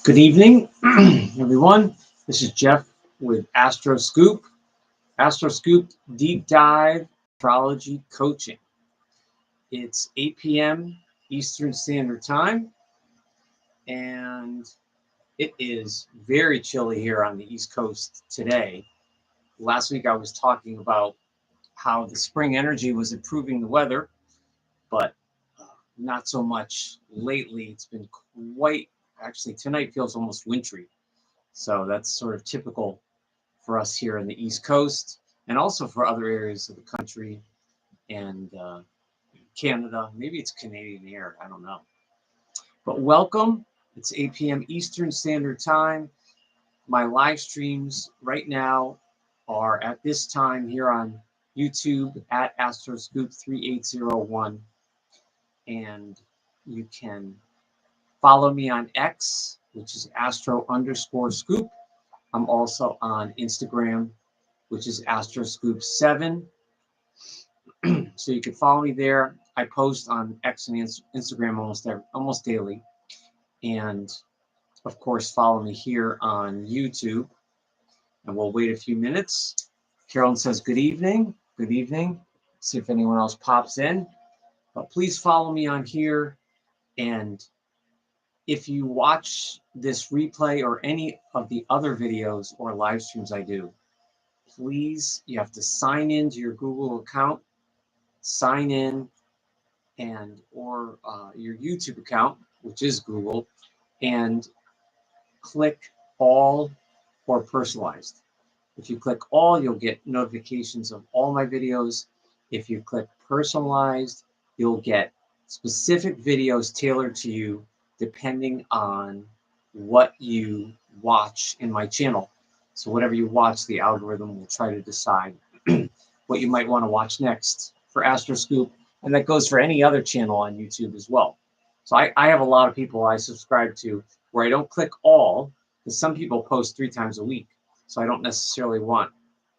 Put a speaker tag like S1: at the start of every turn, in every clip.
S1: Good evening, everyone. This is Jeff with Astroscoop. Astroscoop Deep Dive Astrology Coaching. It's 8 p.m. Eastern Standard Time, and it is very chilly here on the East Coast today. Last week I was talking about how the spring energy was improving the weather, but not so much lately. It's been quite, actually tonight feels almost wintry. So that's sort of typical for us here in the East Coast and also for other areas of the country and Canada. Maybe it's Canadian air, I don't know. But welcome. It's 8 p.m. Eastern Standard Time. My live streams right now are at this time here on YouTube at Astroscoop 3801. And you can follow me on X, which is Astro_Scoop. I'm also on Instagram, which is Astroscoop7. So you can follow me there. I post on X and Instagram almost daily. And of course, follow me here on YouTube. And we'll wait a few minutes. Carolyn says, good evening. Good evening. See if anyone else pops in. But please follow me on here. And if you watch this replay or any of the other videos or live streams I do, please, you have to sign into your Google account, sign in, and or your YouTube account, which is Google, and click all or personalized. If you click all, you'll get notifications of all my videos. If you click personalized, you'll get specific videos tailored to you depending on what you watch in my channel. So whatever you watch, the algorithm will try to decide what you might want to watch next for Astroscoop. And that goes for any other channel on YouTube as well. So I have a lot of people I subscribe to where I don't click all, because some people post 3 times a week. So I don't necessarily want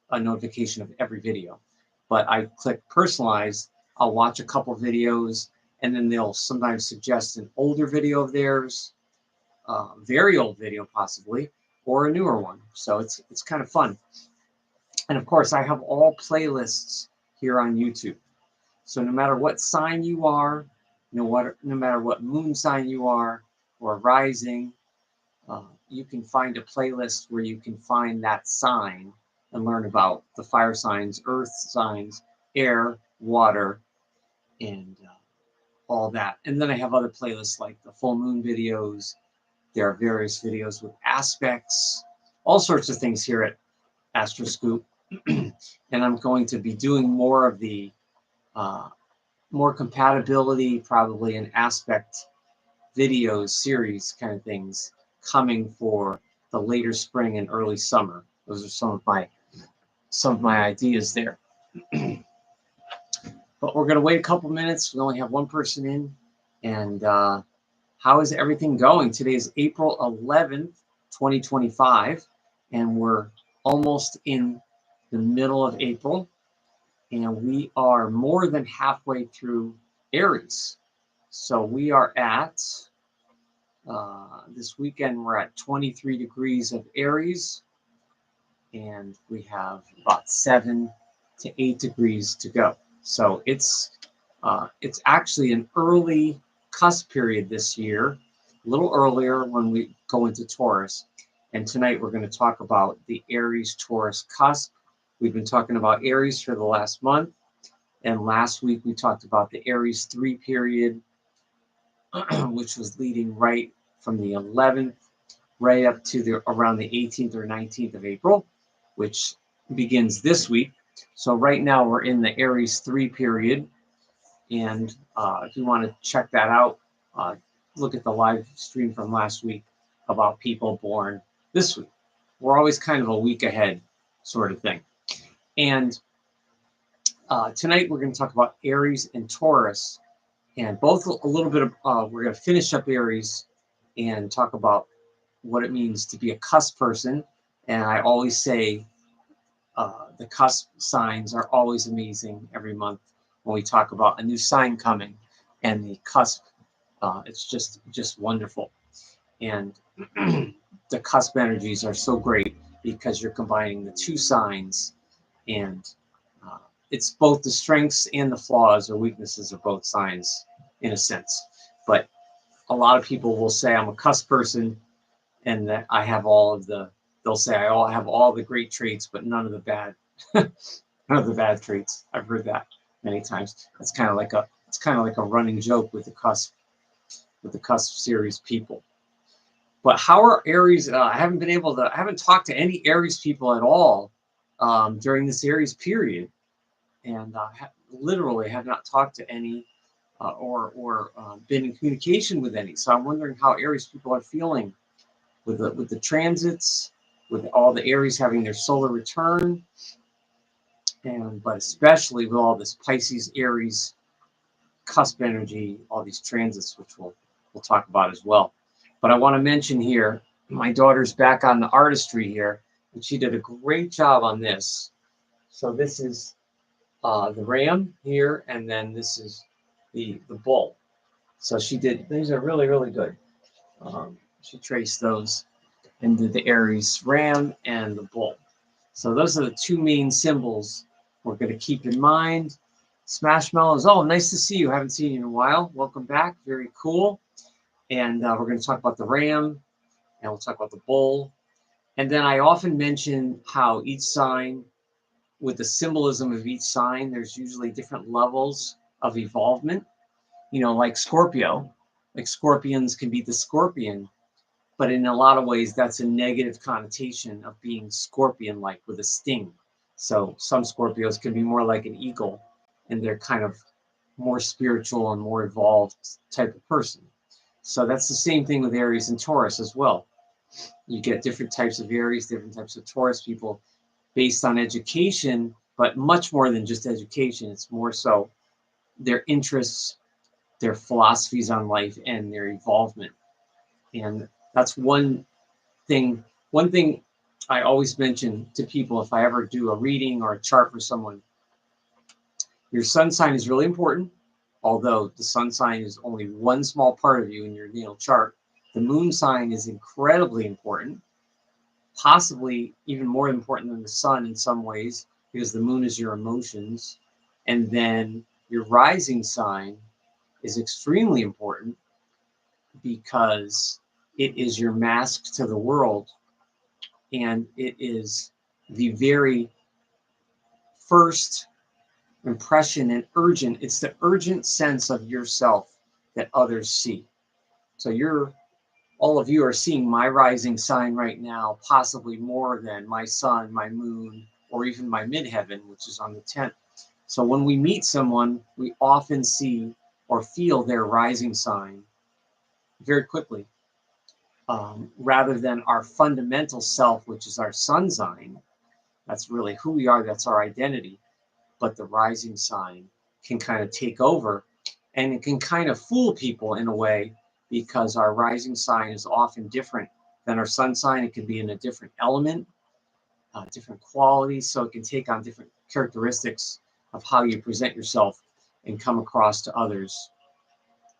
S1: a notification of every video. But I click personalized, I'll watch a couple videos, and then they'll sometimes suggest an older video of theirs, very old video possibly, or a newer one. So it's kind of fun. And of course, I have all playlists here on YouTube. So no matter what sign you are, no matter what moon sign you are, or rising, you can find a playlist where you can find that sign and learn about the fire signs, earth signs, air, water, and all that. And then I have other playlists like the full moon videos. There are various videos with aspects, all sorts of things here at Astroscoop. And I'm going to be doing more of the more compatibility, probably an aspect videos, series kind of things coming for the later spring and early summer. Those are some of my ideas there. But we're going to wait a couple minutes. We only have one person in. And how is everything going? Today is April 11th, 2025. And we're almost in the middle of April. And we are more than halfway through Aries. So we are at, this weekend, we're at 23 degrees of Aries. And we have about 7 to 8 degrees to go. So it's actually an early cusp period this year, a little earlier when we go into Taurus. And tonight we're going to talk about the Aries-Taurus cusp. We've been talking about Aries for the last month. And last week we talked about the Aries 3 period, which was leading right from the 11th right up to around the 18th or 19th of April, which begins this week. So right now we're in the Aries 3 period. And if you want to check that out, look at the live stream from last week about people born this week. We're always kind of a week ahead sort of thing. And tonight we're going to talk about Aries and Taurus, and both a little bit of, we're going to finish up Aries and talk about what it means to be a cusp person. And I always say the cusp signs are always amazing every month when we talk about a new sign coming and the cusp It's just wonderful. And the cusp energies are so great because you're combining the two signs, and uh, it's both the strengths and the flaws or weaknesses of both signs in a sense. But a lot of people will say I'm a cusp person and that I have all of the, they'll say I have all the great traits, but none of the bad, none of the bad traits. I've heard that many times. It's kind of like a running joke with the cusp series people. But how are Aries? I haven't talked to any Aries people at all during this Aries period, and literally have not talked to any or been in communication with any. So I'm wondering how Aries people are feeling with the transits, with all the Aries having their solar return, but especially with all this Pisces, Aries, cusp energy, all these transits, which we'll talk about as well. But I want to mention here, my daughter's back on the artistry here, and she did a great job on this. So this is the ram here, and then this is the bull. So she did, these are really, really good. She traced those and did the Aries ram and the bull. So those are the two main symbols we're going to keep in mind. Smashmallows, oh, nice to see you. Haven't seen you in a while. Welcome back. Very cool. And we're going to talk about the ram, and we'll talk about the bull. And then I often mention how each sign, with the symbolism of each sign, there's usually different levels of evolvement. You know, like Scorpio, like scorpions can be the scorpion, but in a lot of ways, that's a negative connotation of being scorpion-like with a sting. So some Scorpios can be more like an eagle, and they're kind of more spiritual and more evolved type of person. So that's the same thing with Aries and Taurus as well. You get different types of Aries, different types of Taurus people based on education, but much more than just education. It's more so their interests, their philosophies on life, and their evolvement. And that's one thing I always mention to people if I ever do a reading or a chart for someone. Your sun sign is really important, although the sun sign is only one small part of you in your natal chart. The moon sign is incredibly important, possibly even more important than the sun in some ways, because the moon is your emotions. And then your rising sign is extremely important because it is your mask to the world, and it is the very first impression and urgent. It's the urgent sense of yourself that others see. So all of you are seeing my rising sign right now, possibly more than my sun, my moon, or even my midheaven, which is on the 10th. So when we meet someone, we often see or feel their rising sign very quickly, rather than our fundamental self, which is our sun sign. That's really who we are. That's our identity. But the rising sign can kind of take over, and it can kind of fool people in a way, because our rising sign is often different than our sun sign. It can be in a different element, different qualities, so it can take on different characteristics of how you present yourself and come across to others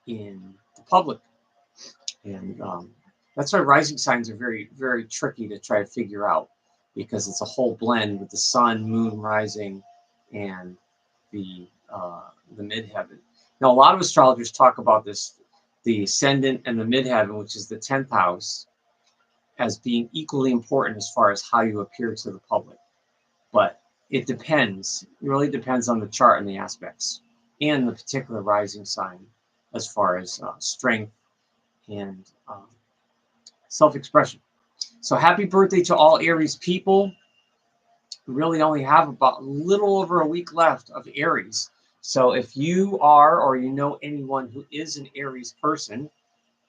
S1: in the public. And that's why rising signs are very, very tricky to try to figure out, because it's a whole blend with the sun, moon, rising, and the midheaven. Now, a lot of astrologers talk about this, the ascendant and the midheaven, which is the 10th house, as being equally important as far as how you appear to the public. But it depends. It really depends on the chart and the aspects and the particular rising sign as far as strength and self-expression. So happy birthday to all Aries people. We really only have about a little over a week left of Aries. So if you are, or you know anyone who is an Aries person,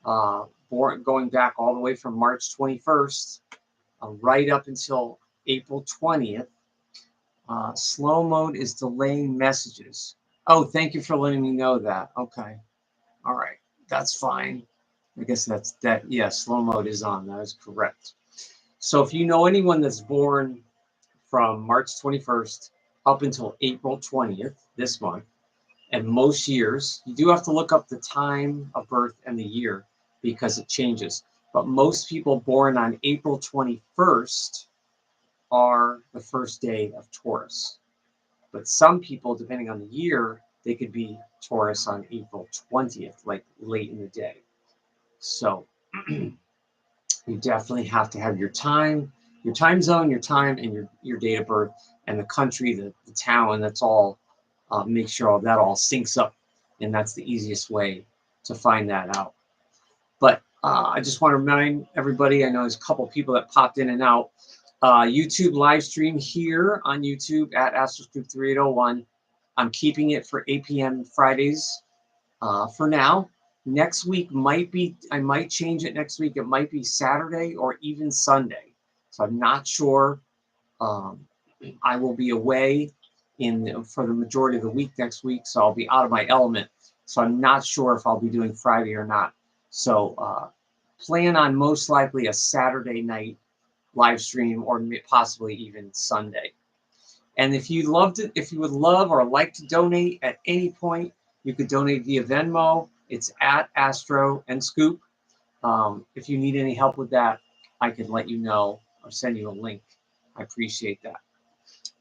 S1: born going back all the way from March 21st, right up until April 20th, slow mode is delaying messages. Oh, thank you for letting me know that. Okay. All right. That's fine. I guess that's that. Yeah, slow mode is on. That is correct. So if you know anyone that's born from March 21st up until April 20th this month, And most years, you do have to look up the time of birth and the year because it changes. But most people born on April 21st are the first day of Taurus. But some people, depending on the year, they could be Taurus on April 20th, like late in the day. So you definitely have to have your time zone, your time, and your date of birth, and the country, the town. That's all. Make sure all that all syncs up, and that's the easiest way to find that out. But I just want to remind everybody, I know there's a couple of people that popped in and out. YouTube live stream here on YouTube at Astroscoop 3801. I'm keeping it for 8 p.m. Fridays for now. Next week I might change it next week. It might be Saturday or even Sunday. So I'm not sure. I will be away for the majority of the week next week, so I'll be out of my element. So I'm not sure if I'll be doing Friday or not. So plan on most likely a Saturday night live stream, or possibly even Sunday. And if you would love or like to donate at any point, you could donate via Venmo. It's at Astro and Scoop. If you need any help with that, I can let you know or send you a link. I appreciate that.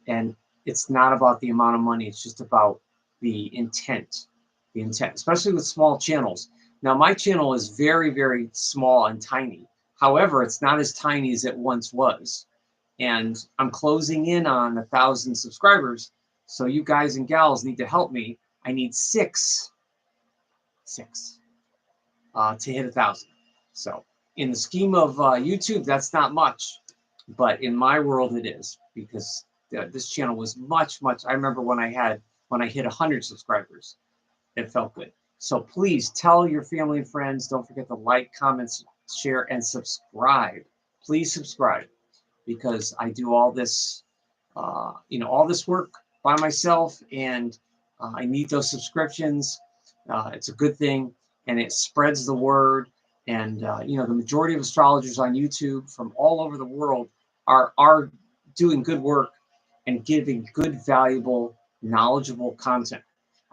S1: And it's not about the amount of money. It's just about the intent, especially with small channels. Now, my channel is very, very small and tiny. However, it's not as tiny as it once was. And I'm closing in on 1,000 subscribers. So you guys and gals need to help me. I need six to hit 1,000. So in the scheme of YouTube, that's not much. But in my world, it is, because this channel was much. I remember when I hit 100 subscribers, it felt good. So please tell your family and friends. Don't forget to like, comment, share, and subscribe. Please subscribe, because I do all this, all this work by myself, and I need those subscriptions. It's a good thing, and it spreads the word. And the majority of astrologers on YouTube from all over the world are doing good work and giving good, valuable, knowledgeable content.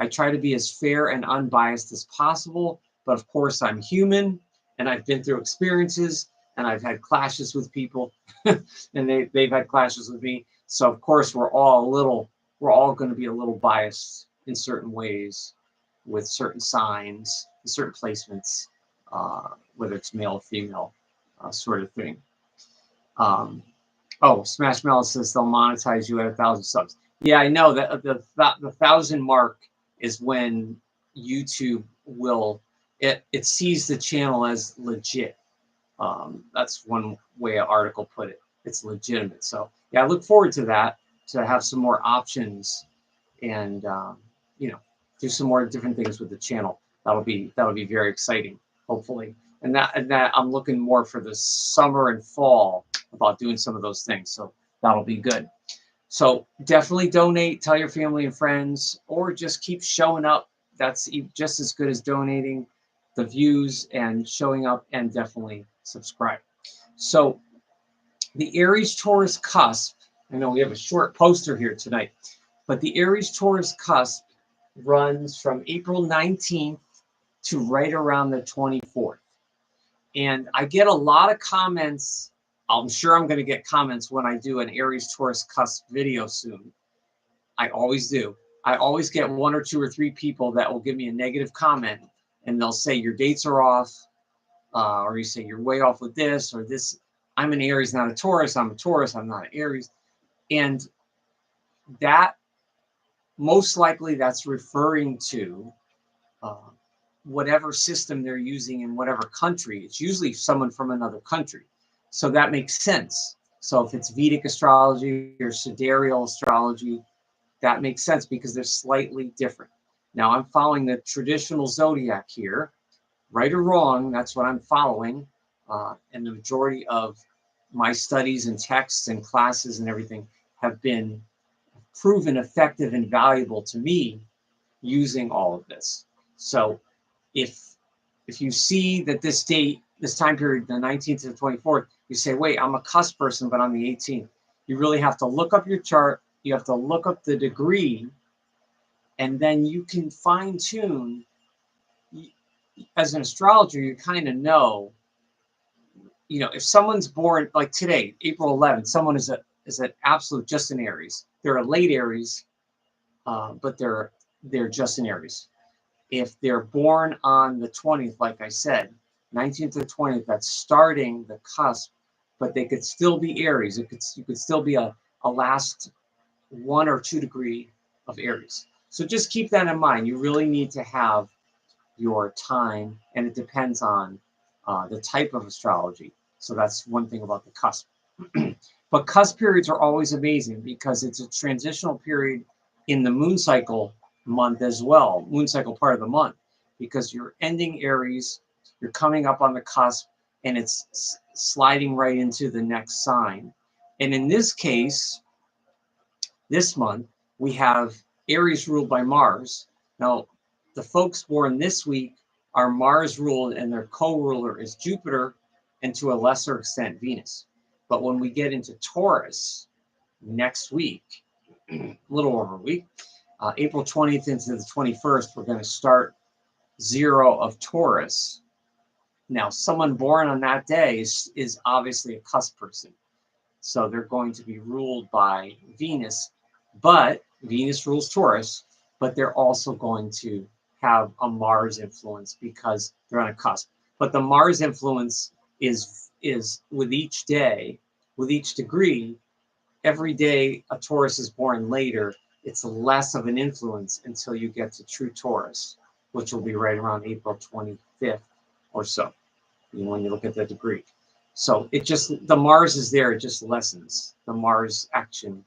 S1: I try to be as fair and unbiased as possible, but of course I'm human, and I've been through experiences, and I've had clashes with people, and they've had clashes with me. So of course we're all going to be a little biased in certain ways, with certain signs, certain placements, whether it's male or female, sort of thing. Smash Mellow says they'll monetize you at 1,000 subs. Yeah, I know that the 1,000 mark is when YouTube will it sees the channel as legit. That's one way an article put it. It's legitimate. So yeah, I look forward to that, to have some more options, and do some more different things with the channel. That'll be very exciting, hopefully. And that I'm looking more for the summer and fall about doing some of those things. So that'll be good. So definitely donate, tell your family and friends, or just keep showing up. That's just as good as donating the views and showing up, and definitely subscribe. So the Aries-Taurus cusp, I know we have a short poster here tonight, but the Aries-Taurus cusp runs from April 19th to right around the 24th. And I get a lot of comments. I'm sure I'm going to get comments when I do an Aries-Taurus cusp video soon. I always do. I always get 1 or 2 or 3 people that will give me a negative comment, and they'll say your dates are off, or you say you're way off with this or this. I'm an Aries, not a Taurus. I'm a Taurus. I'm not an Aries. And that, most likely, that's referring to whatever system they're using in whatever country. It's usually someone from another country. So that makes sense. So if it's Vedic astrology or sidereal astrology, that makes sense, because they're slightly different. Now I'm following the traditional zodiac here, right or wrong, that's what I'm following. And the majority of my studies and texts and classes and everything have been proven effective and valuable to me using all of this. So if you see that this date, this time period, the 19th to the 24th, you say, wait, I'm a cusp person, but on the 18th. You really have to look up your chart. You have to look up the degree And then you can fine tune. As an astrologer, you kind of know, if someone's born like today, April 11th, someone is an absolute just an Aries. They're a late Aries, but they're just an Aries. If they're born on the 20th, like I said, 19th to 20th, that's starting the cusp, but they could still be Aries. You could still be a last 1 or 2 degree of Aries. So just keep that in mind. You really need to have your time, and it depends on the type of astrology. So that's one thing about the cusp. But cusp periods are always amazing because it's a transitional period in the moon cycle month as well, moon cycle part of the month, because you're ending Aries, you're coming up on the cusp, and it's sliding right into the next sign. And in this case, this month, we have Aries ruled by Mars. Now, the folks born this week are Mars ruled, and their co-ruler is Jupiter, and to a lesser extent, Venus. But when we get into Taurus next week, a little over a week, April 20th into the 21st, we're going to start 0 of Taurus. Now, someone born on that day is obviously a cusp person. So they're going to be ruled by Venus, but Venus rules Taurus, but they're also going to have a Mars influence because they're on a cusp. But the Mars influence is with each day, with each degree, every day a Taurus is born later, it's less of an influence until you get to true Taurus, which will be right around April 25th or so, when you look at the degree. So the Mars is there, it just lessens the Mars action,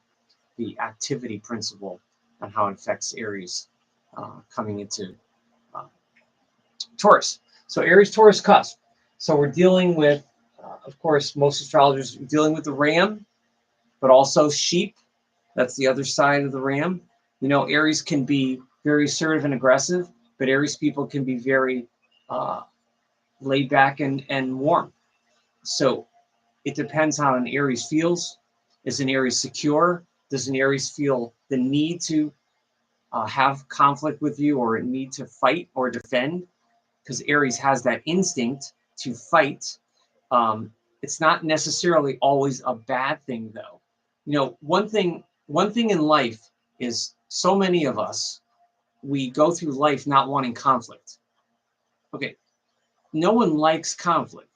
S1: the activity principle, and how it affects Aries coming into Taurus. So Aries, Taurus, cusp. So we're dealing with, of course, most astrologers are dealing with the ram, but also sheep. That's the other side of the ram. Aries can be very assertive and aggressive, but Aries people can be very laid back and warm. So it depends how an Aries feels. Is an Aries secure? Does an Aries feel the need to have conflict with you or a need to fight or defend? Because Aries has that instinct to fight. It's not necessarily always a bad thing, though. One thing in life is so many of us, we go through life not wanting conflict. Okay, no one likes conflict.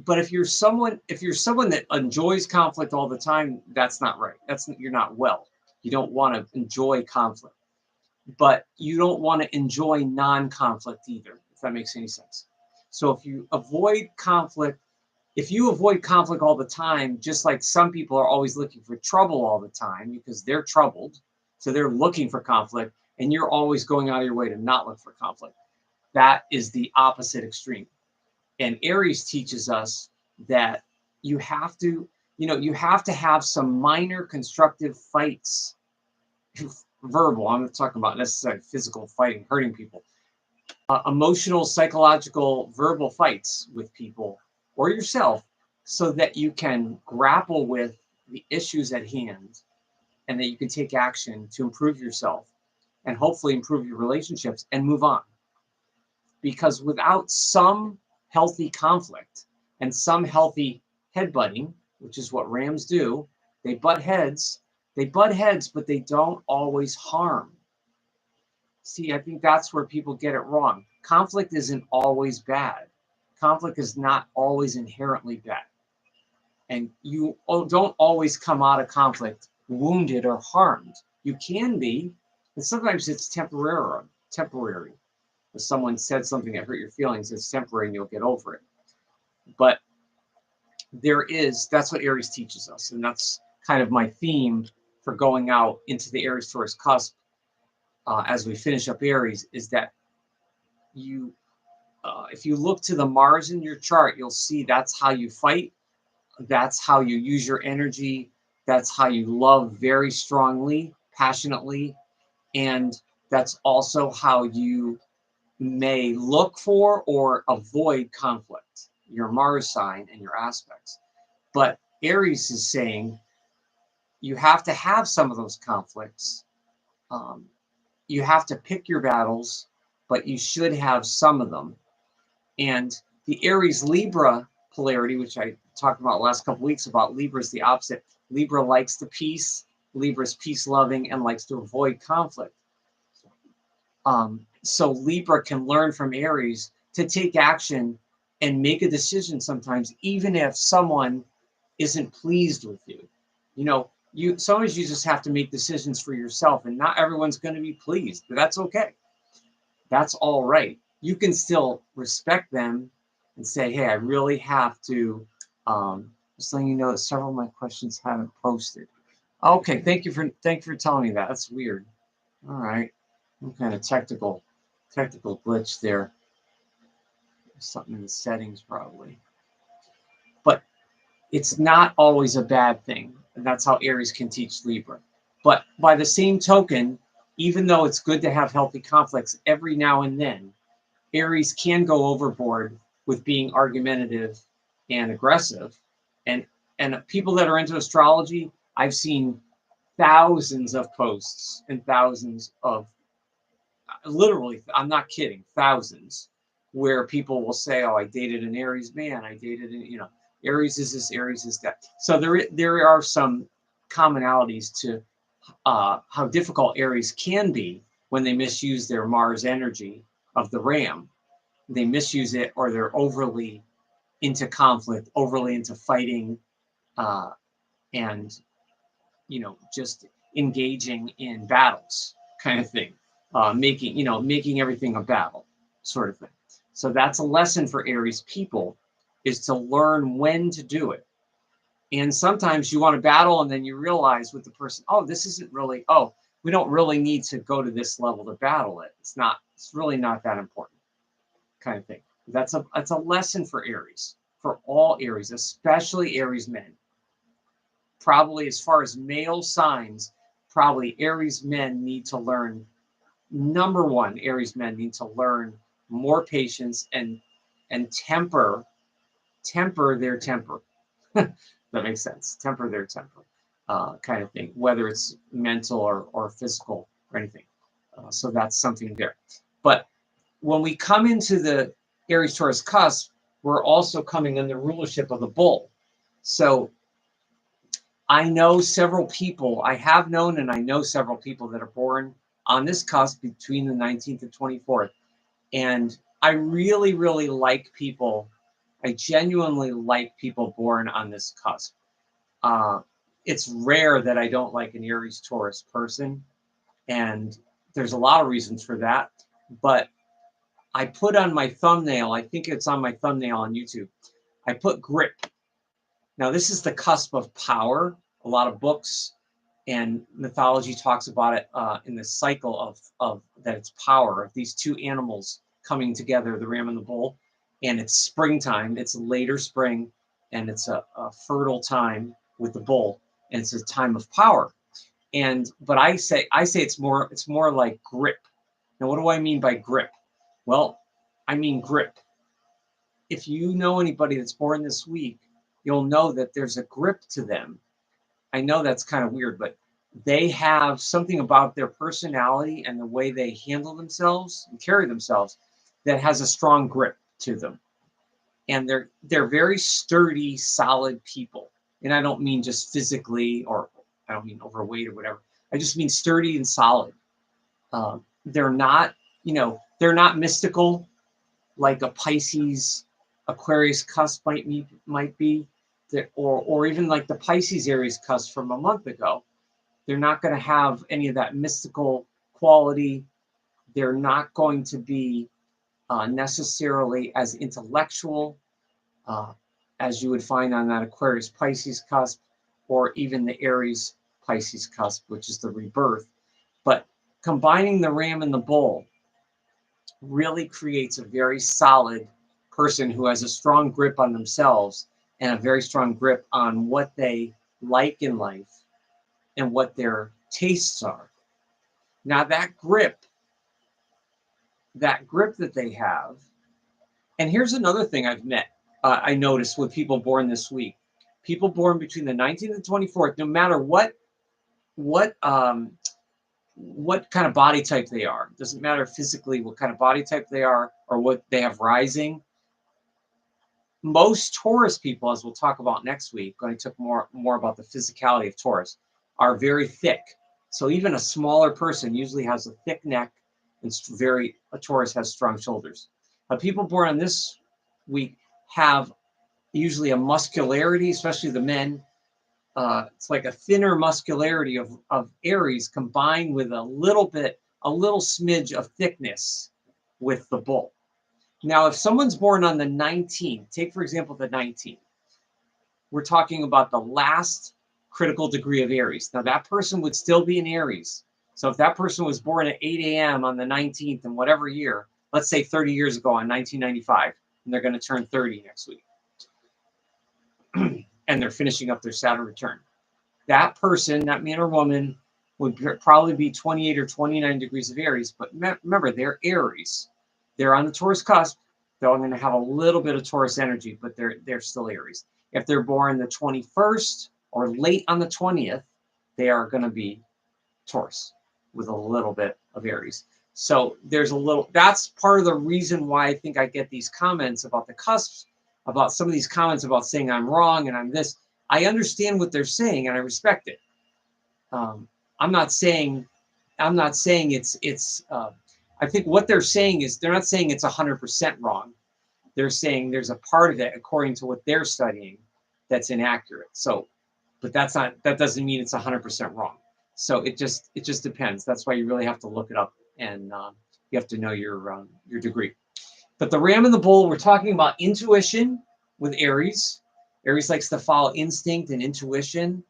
S1: But if you're someone that enjoys conflict all the time, that's not right. You're not well. You don't want to enjoy conflict, but you don't want to enjoy non-conflict either, if that makes any sense. So if you avoid conflict all the time, just like some people are always looking for trouble all the time because they're troubled, so they're looking for conflict, and you're always going out of your way to not look for conflict. That is the opposite extreme. And Aries teaches us that you have to have some minor constructive fights, verbal. I'm not talking about necessarily physical fighting, hurting people. Emotional, psychological, verbal fights with people or yourself, so that you can grapple with the issues at hand, and that you can take action to improve yourself and hopefully improve your relationships and move on. Because without some healthy conflict and some healthy headbutting, which is what rams do, they butt heads, but they don't always harm. See, I think that's where people get it wrong. Conflict isn't always bad. Conflict is not always inherently bad. And you don't always come out of conflict wounded or harmed. You can be, and sometimes it's temporary. If someone said something that hurt your feelings, it's temporary and you'll get over it. But that's what Aries teaches us. And that's kind of my theme for going out into the Aries Taurus cusp as we finish up Aries, is that if you look to the Mars in your chart, you'll see that's how you fight. That's how you use your energy. That's how you love very strongly, passionately. And that's also how you may look for or avoid conflict, your Mars sign and your aspects. But Aries is saying you have to have some of those conflicts you have to pick your battles, but you should have some of them. And the Aries-Libra polarity, which I talked about last couple weeks about, Libra is the opposite. Libra likes the peace. Libra is peace-loving and likes to avoid conflict. So Libra can learn from Aries to take action and make a decision sometimes, even if someone isn't pleased with you. You know, sometimes you just have to make decisions for yourself, and not everyone's going to be pleased, but that's okay. That's all right. You can still respect them and say, hey, I really have to, just letting you know that several of my questions haven't posted. Okay, thank you for telling me that. That's weird. All right. Some kind of technical glitch there. Something in the settings probably. But it's not always a bad thing. And that's how Aries can teach Libra. But by the same token, even though it's good to have healthy conflicts every now and then, Aries can go overboard with being argumentative and aggressive. And people that are into astrology, I've seen thousands of posts and thousands of, literally, I'm not kidding, thousands, where people will say, oh, I dated an Aries man, I dated an, you know, Aries is this, Aries is that. So there are some commonalities to how difficult Aries can be when they misuse their Mars energy of the Ram. They misuse it, or they're overly into conflict, overly into fighting, and, you know, just engaging in battles kind of thing, making everything a battle sort of thing. So that's a lesson for Aries people, is to learn when to do it. And sometimes you want to battle, and then you realize with the person, oh, this isn't really, oh, we don't really need to go to this level to battle it. It's really not that important kind of thing. That's a lesson for Aries, for all Aries, especially Aries men. Probably as far as male signs, probably Aries men need to learn, number one, Aries men need to learn more patience and temper their temper. That makes sense. Temper their temper, kind of thing, whether it's mental or physical or anything. So that's something there. But when we come into the Aries-Taurus cusp, we're also coming in the rulership of the bull. So I know several people, I have known and I know several people that are born on this cusp between the 19th and 24th. And I really, really like people. I genuinely like people born on this cusp. It's rare that I don't like an Aries-Taurus person. And there's a lot of reasons for that. But I put on my thumbnail, I think it's on my thumbnail on YouTube, I put grip. Now, this is the cusp of power. A lot of books and mythology talks about it in the cycle of that it's power of these two animals coming together, the ram and the bull. And it's springtime. It's later spring, and it's a fertile time with the bull, and it's a time of power. But I say it's more like grip. Now, what do I mean by grip? Well, I mean grip. If you know anybody that's born this week, you'll know that there's a grip to them. I know that's kind of weird, but they have something about their personality and the way they handle themselves and carry themselves that has a strong grip to them. And they're very sturdy, solid people. And I don't mean just physically, or I don't mean overweight or whatever. I just mean sturdy and solid. They're not mystical like a Pisces, Aquarius cusp might be, or even like the Pisces Aries cusp from a month ago. They're not going to have any of that mystical quality. They're not going to be necessarily as intellectual as you would find on that Aquarius Pisces cusp, or even the Aries Pisces cusp, which is the rebirth. But combining the ram and the bull really creates a very solid person who has a strong grip on themselves and a very strong grip on what they like in life and what their tastes are. Now that grip that they have, and here's another thing I noticed with people born this week. People born between the 19th and 24th, no matter what what kind of body type they are. It doesn't matter physically what kind of body type they are or what they have rising. Most Taurus people, as we'll talk about next week, when I talk more about the physicality of Taurus, are very thick. So even a smaller person usually has a thick neck, and a Taurus has strong shoulders. People born on this week have usually a muscularity, especially the men. It's like a thinner muscularity of Aries combined with a little smidge of thickness with the bull. Now, if someone's born on the 19th, take for example the 19th, we're talking about the last critical degree of Aries. Now, that person would still be in Aries. So if that person was born at 8 a.m. on the 19th in whatever year, let's say 30 years ago on 1995, and they're going to turn 30 next week, and they're finishing up their Saturn return, that person, that man or woman, would probably be 28 or 29 degrees of Aries. But remember, they're Aries. They're on the Taurus cusp. They're going to have a little bit of Taurus energy, but they're still Aries. If they're born the 21st or late on the 20th, they are going to be Taurus with a little bit of Aries. So that's part of the reason why I think I get these comments about the cusps, about some of these comments about saying I'm wrong and I'm this. I understand what they're saying and I respect it. I'm not saying it's I think what they're saying is they're not saying it's 100% wrong. They're saying there's a part of it, according to what they're studying, that's inaccurate. So, but that doesn't mean it's 100% wrong. So it just depends. That's why you really have to look it up, and you have to know your degree. But the ram and the bull, we're talking about intuition with Aries. Aries likes to follow instinct and intuition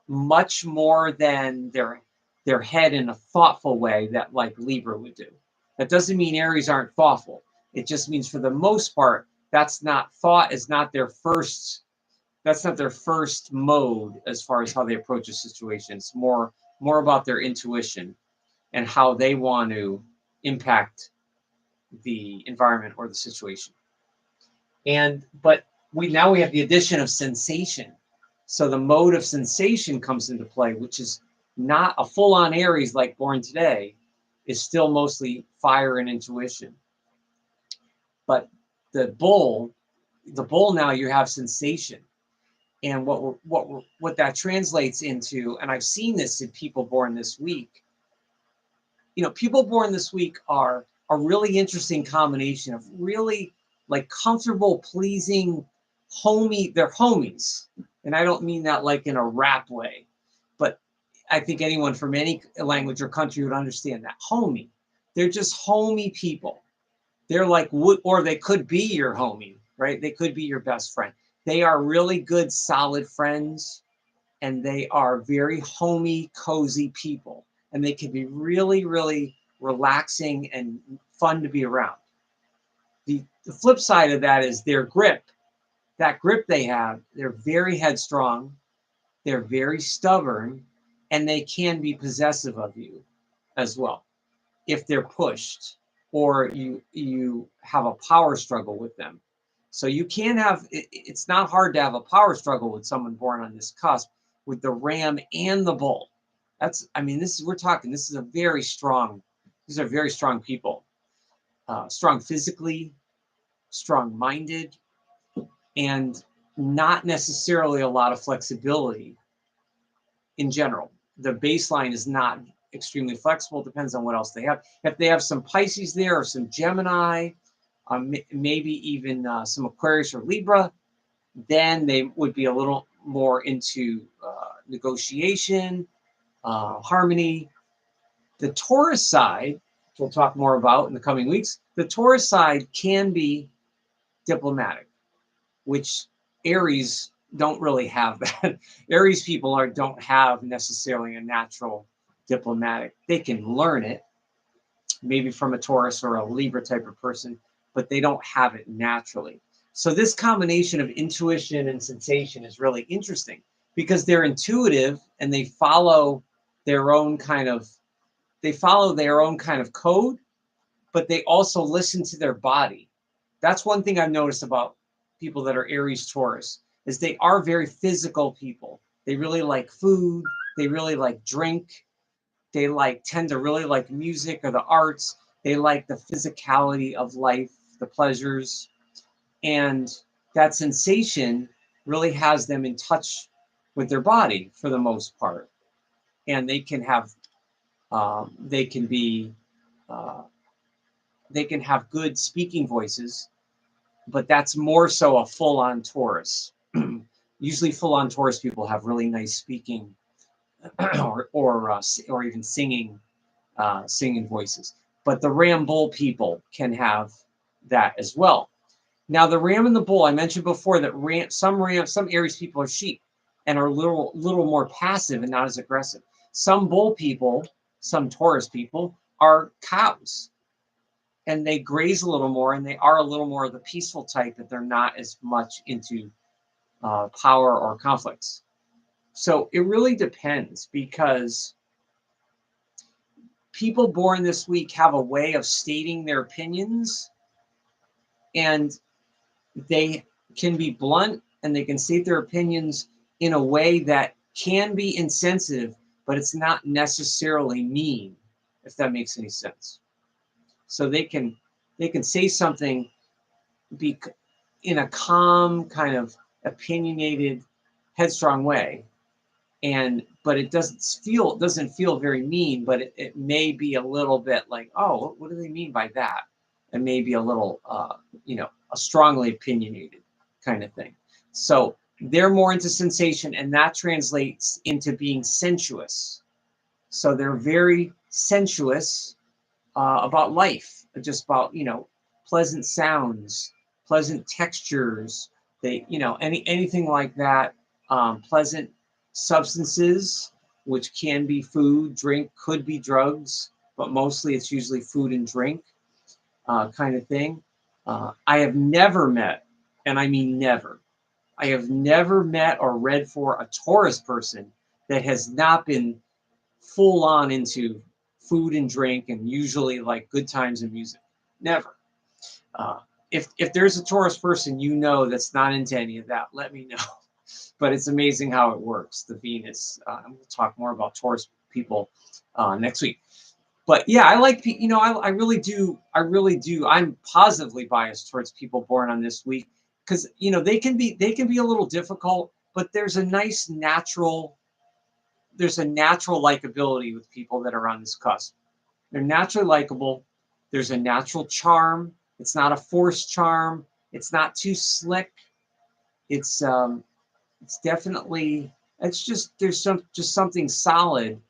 S1: much more than their head in a thoughtful way that like Libra would do. That doesn't mean Aries aren't thoughtful. It just means for the most part, that's not their first mode as far as how they approach a situation. It's more about their intuition and how they want to impact the environment or the situation. But we have the addition of sensation. So the mode of sensation comes into play, which is not a full-on Aries like born today, is still mostly fire and intuition. But the bull now you have sensation. And what that translates into, and I've seen this in people born this week, people born this week are a really interesting combination of really like comfortable, pleasing, they're homies. And I don't mean that like in a rap way, but I think anyone from any language or country would understand that. Homie. They're just homie people. They're like, or they could be your homie, right? They could be your best friend. They are really good, solid friends, and they are very homey, cozy people. And they can be really, really relaxing and fun to be around. The flip side of that is their grip. That grip they have, they're very headstrong, they're very stubborn, and they can be possessive of you as well if they're pushed or you have a power struggle with them. So you can have, it's not hard to have a power struggle with someone born on this cusp with the ram and the bull. These are very strong people, strong physically, strong-minded, and not necessarily a lot of flexibility in general. The baseline is not extremely flexible. Depends on what else they have. If they have some Pisces there or some Gemini, maybe even some Aquarius or Libra, then they would be a little more into negotiation, harmony. The Taurus side, which we'll talk more about in the coming weeks, the Taurus side can be diplomatic, which Aries don't really have that. Aries people don't have necessarily a natural diplomatic. They can learn it, maybe from a Taurus or a Libra type of person, but they don't have it naturally. So this combination of intuition and sensation is really interesting because they're intuitive and they follow their own kind of code, but they also listen to their body. That's one thing I've noticed about people that are Aries Taurus is they are very physical people. They really like food. They really like drink. They tend to really like music or the arts. They like the physicality of life, the pleasures, and that sensation really has them in touch with their body for the most part. And they can have, they can be, uh, they can have good speaking voices, but that's more so a full-on Taurus. Usually, full-on Taurus people have really nice speaking or even singing voices. But the Ram Bull people can have that as well. Now, the Ram and the Bull, I mentioned before that some Aries people are sheep and are a little more passive and not as aggressive. Some Bull people, some Taurus people are cows, and they graze a little more, and they are a little more of the peaceful type, that they're not as much into power or conflicts. So it really depends, because people born this week have a way of stating their opinions, and they can be blunt, and they can state their opinions in a way that can be insensitive, but it's not necessarily mean, if that makes any sense. So they can say something in a calm, kind of opinionated, headstrong way, but it doesn't feel very mean, but it may be a little bit like, oh, what do they mean by that? And maybe a little, a strongly opinionated kind of thing. So they're more into sensation, and that translates into being sensuous. So they're very sensuous about life, just about, pleasant sounds, pleasant textures. They, anything like that. Pleasant substances, which can be food, drink, could be drugs, but mostly it's usually food and drink kind of thing. I have never met, and I mean never, I have never met or read for a Taurus person that has not been full on into food and drink, and usually like good times and music. Never. Uh, if there's a Taurus person that's not into any of that, let me know. But it's amazing how it works. The Venus. We'll talk more about Taurus people next week. But yeah, I like, I really do. I'm positively biased towards people born on this week, because they can be a little difficult, but there's a natural likability with people that are on this cusp. They're naturally likable. There's a natural charm. It's not a forced charm. It's not too slick. It's definitely, there's something solid,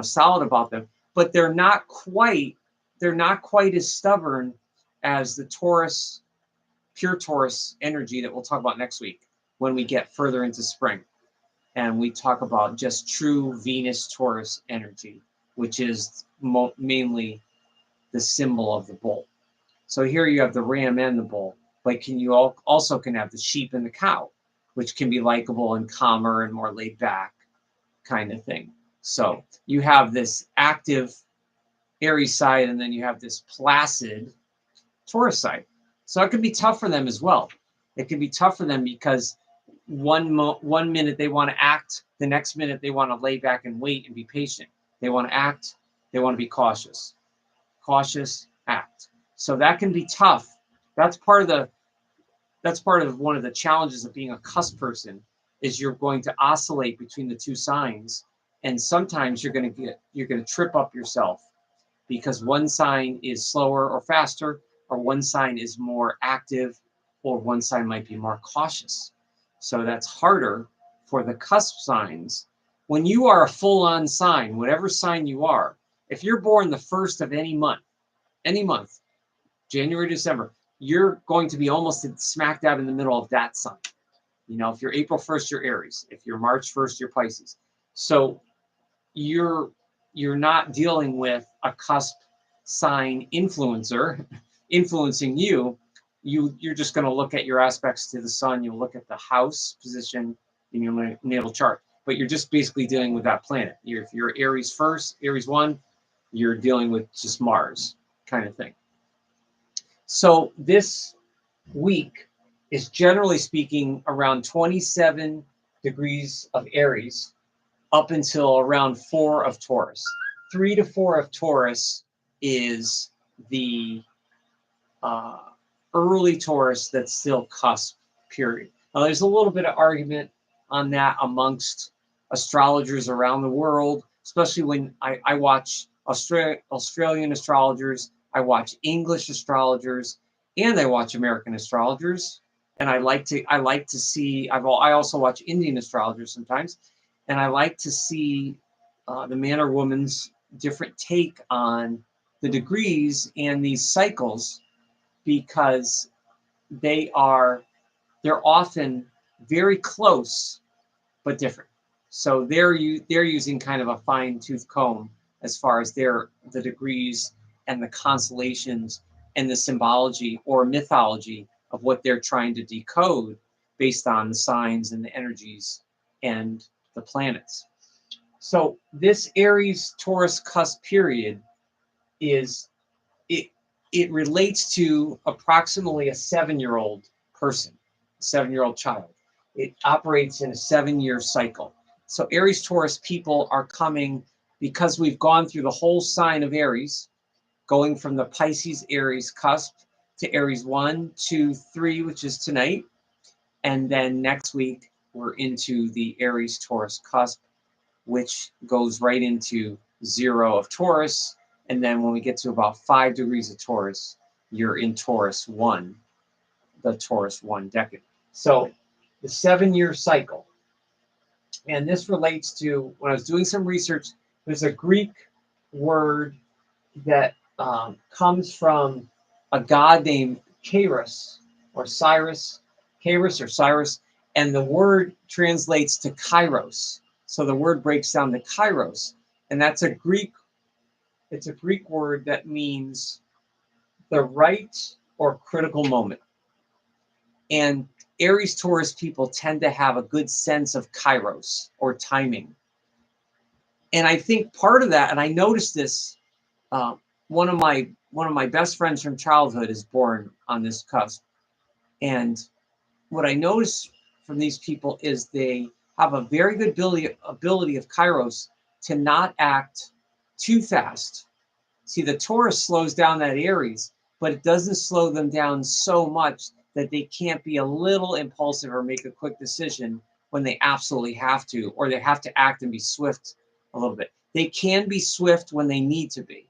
S1: solid about them. But they're not quite as stubborn as the Taurus, pure Taurus energy that we'll talk about next week when we get further into spring, and we talk about just true Venus Taurus energy, which is mainly the symbol of the bull. So here you have the ram and the bull, but you also can have the sheep and the cow, which can be likable and calmer and more laid back kind of thing. So you have this active Aries side, and then you have this placid Taurus side. So it can be tough for them as well. It can be tough for them because one minute they want to act, the next minute they want to lay back and wait and be patient. They want to act, they want to be cautious. Cautious, act. So that can be tough. That's part of one of the challenges of being a cusp person, is you're going to oscillate between the two signs, and sometimes you're going to trip up yourself because one sign is slower or faster, or one sign is more active, or one sign might be more cautious. So that's harder for the cusp signs. When you are a full-on sign, whatever sign you are, if you're born the first of any month, January, December, you're going to be almost smack dab in the middle of that sign. If you're April 1st, you're Aries. If you're March 1st, you're Pisces. So you're not dealing with a cusp sign influencer influencing you. You're just going to look at your aspects to the sun. You'll look at the house position in your natal chart, but you're just basically dealing with that planet. If you're Aries 1st, Aries 1, you're dealing with just Mars kind of thing. So this week is, generally speaking, around 27 degrees of Aries up until around 4 of Taurus. 3 to 4 of Taurus is the early Taurus that's still cusp period. Now, there's a little bit of argument on that amongst astrologers around the world, especially when I watch Australian astrologers, I watch English astrologers, and I watch American astrologers. And I like to see. I also watch Indian astrologers sometimes, and I like to see the man or woman's different take on the degrees and these cycles, because they're often very close but different. So they're using kind of a fine-tooth comb as far as the degrees and the constellations and the symbology or mythology of what they're trying to decode based on the signs and the energies and the planets. So this Aries-Taurus cusp period it relates to approximately a 7-year-old person, a 7-year-old child. It operates in a 7-year cycle. So Aries-Taurus people are coming because we've gone through the whole sign of Aries, going from the Pisces-Aries cusp to Aries 1, 2, 3, which is tonight. And then next week, we're into the Aries-Taurus cusp, which goes right into 0 of Taurus. And then when we get to about 5 degrees of Taurus, you're in Taurus 1, the Taurus 1 decade. So the 7-year cycle. And this relates to, when I was doing some research, there's a Greek word that comes from a god named Kairos or Cyrus, and the word translates to Kairos. So the word breaks down to Kairos, and it's a Greek word that means the right or critical moment. And Aries-Taurus people tend to have a good sense of Kairos or timing. And I think part of that, and I noticed this, one of my best friends from childhood is born on this cusp. And what I notice from these people is they have a very good ability of Kairos to not act too fast. See, the Taurus slows down that Aries, but it doesn't slow them down so much that they can't be a little impulsive or make a quick decision when they absolutely have to, or they have to act and be swift a little bit. They can be swift when they need to be.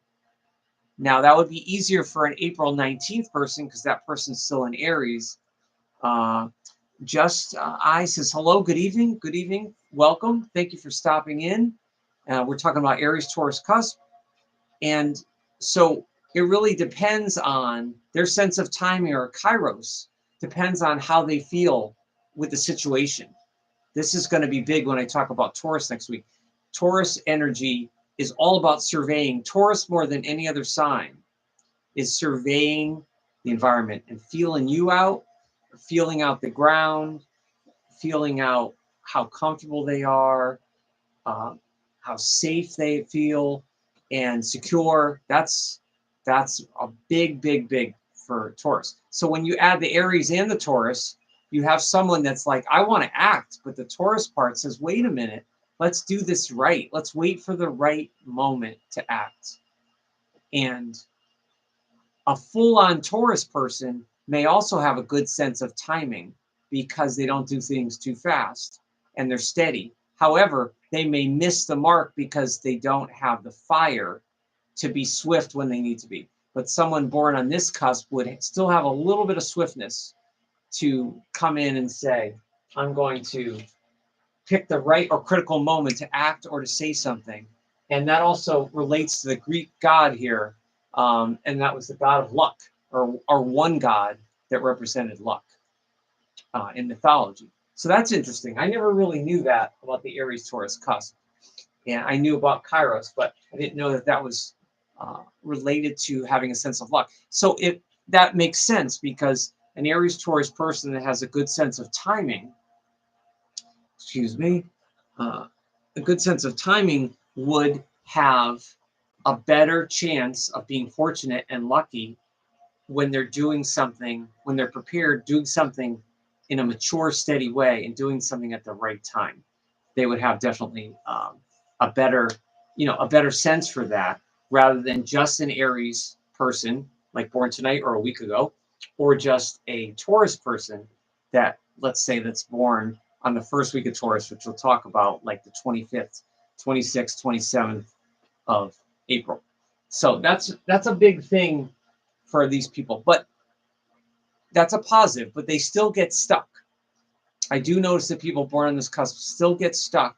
S1: Now, that would be easier for an April 19th person because that person's still in Aries. I says, hello, good evening, welcome. Thank you for stopping in. We're talking about Aries-Taurus cusp. And so it really depends on their sense of timing, or Kairos, depends on how they feel with the situation. This is going to be big when I talk about Taurus next week. Taurus energy is all about surveying. Taurus, more than any other sign, is surveying the environment and feeling you out, feeling out the ground, feeling out how comfortable they are, how safe they feel and secure. That's a big for Taurus. So when you add the Aries and the Taurus, you have someone that's like, I want to act, but the Taurus part says, wait a minute, let's do this right. Let's wait for the right moment to act. And a full-on Taurus person may also have a good sense of timing because they don't do things too fast and they're steady. However, they may miss the mark because they don't have the fire to be swift when they need to be. But someone born on this cusp would still have a little bit of swiftness to come in and say, I'm going to pick the right or critical moment to act or to say something. And that also relates to the Greek god here. And that was the god of luck, or one god that represented luck in mythology. So that's interesting. I never really knew that about the Aries-Taurus cusp. And I knew about Kairos, but I didn't know that that was related to having a sense of luck. So that makes sense, because an Aries-Taurus person that has a good sense of timing, a good sense of timing would have a better chance of being fortunate and lucky when they're doing something, when they're prepared, doing something in a mature, steady way and doing something at the right time. They would have definitely a better a better sense for that, rather than just an Aries person like born tonight or a week ago, or just a Taurus person that, let's say, that's born on the first week of Taurus, which we'll talk about, like the 25th, 26th, 27th of April. So that's a big thing for these people, but that's a positive, but they still get stuck. I do notice that people born on this cusp still get stuck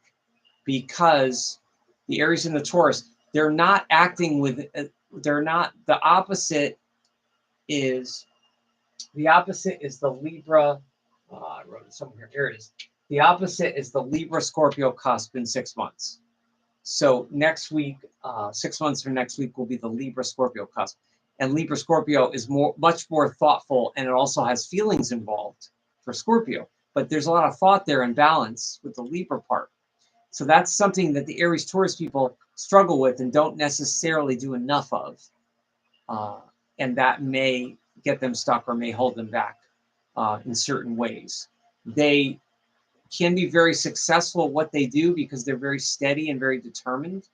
S1: because the Aries and the Taurus, they're not acting with, they're not, the opposite is the Libra. I wrote it somewhere. Here it is. The opposite is the Libra Scorpio cusp in 6 months. So next week, 6 months from next week, will be the Libra Scorpio cusp. And Libra Scorpio is much more thoughtful, and it also has feelings involved for Scorpio. But there's a lot of thought there and balance with the Libra part. So that's something that the Aries Taurus people struggle with and don't necessarily do enough of. And that may get them stuck or may hold them back in certain ways. They can be very successful at what they do because they're very steady and very determined.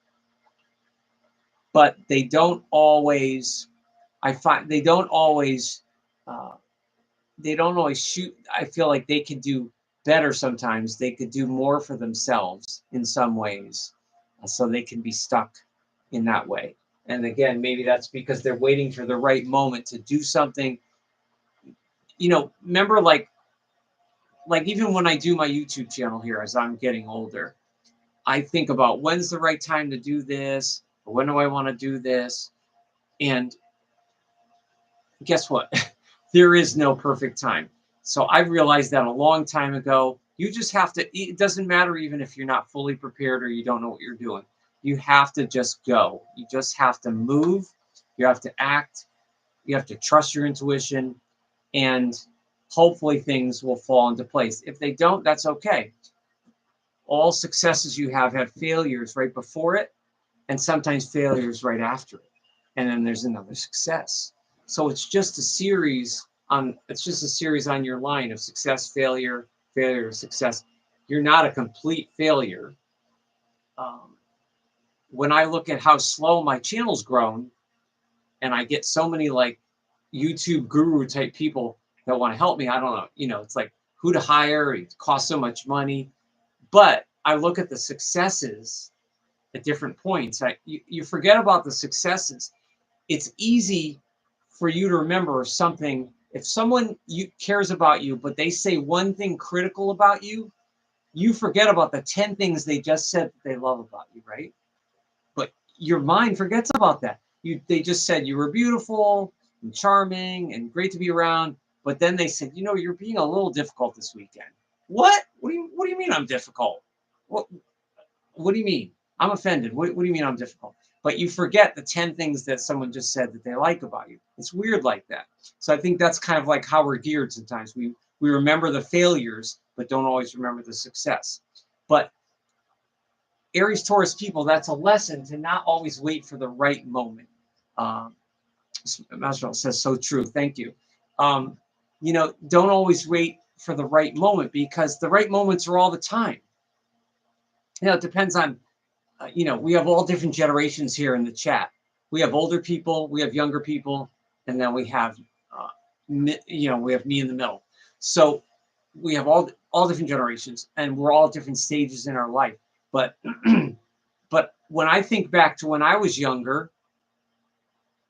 S1: But they don't always, I find, they don't always shoot. I feel like they could do better sometimes. They could do more for themselves in some ways. So they can be stuck in that way. And again, maybe that's because they're waiting for the right moment to do something. Remember, like even when I do my YouTube channel here, as I'm getting older, I think about when's the right time to do this, or when do I want to do this? And guess what? There is no perfect time. So I realized that a long time ago. You just have to, it doesn't matter even if you're not fully prepared or you don't know what you're doing. You have to just go. You just have to move. You have to act. You have to trust your intuition, and hopefully things will fall into place. If they don't, that's okay. All successes you have had failures right before it, and sometimes failures right after it. And then there's another success. So it's just a series on your line of success, failure, failure, success. You're not a complete failure. When I look at how slow my channel's grown, and I get so many like YouTube guru type people that want to help me, I don't know, it's like who to hire, it costs so much money. But I look at the successes at different points. You forget about the successes. It's easy for you to remember something. If someone cares about you, but they say one thing critical about you, you forget about the 10 things they just said that they love about you, right? But your mind forgets about that. They just said you were beautiful and charming and great to be around, but then they said, you're being a little difficult this weekend. What? What do you mean I'm difficult? What do you mean? I'm offended. What do you mean I'm difficult? But you forget the 10 things that someone just said that they like about you. It's weird like that. So I think that's kind of like how we're geared sometimes. We remember the failures, but don't always remember the success. But Aries Taurus people, that's a lesson to not always wait for the right moment. Masvidal says so true. Thank you. Don't always wait for the right moment, because the right moments are all the time. It depends on, we have all different generations here in the chat. We have older people, we have younger people, and then we have, we have me in the middle. So we have all different generations, and we're all different stages in our life. But when I think back to when I was younger,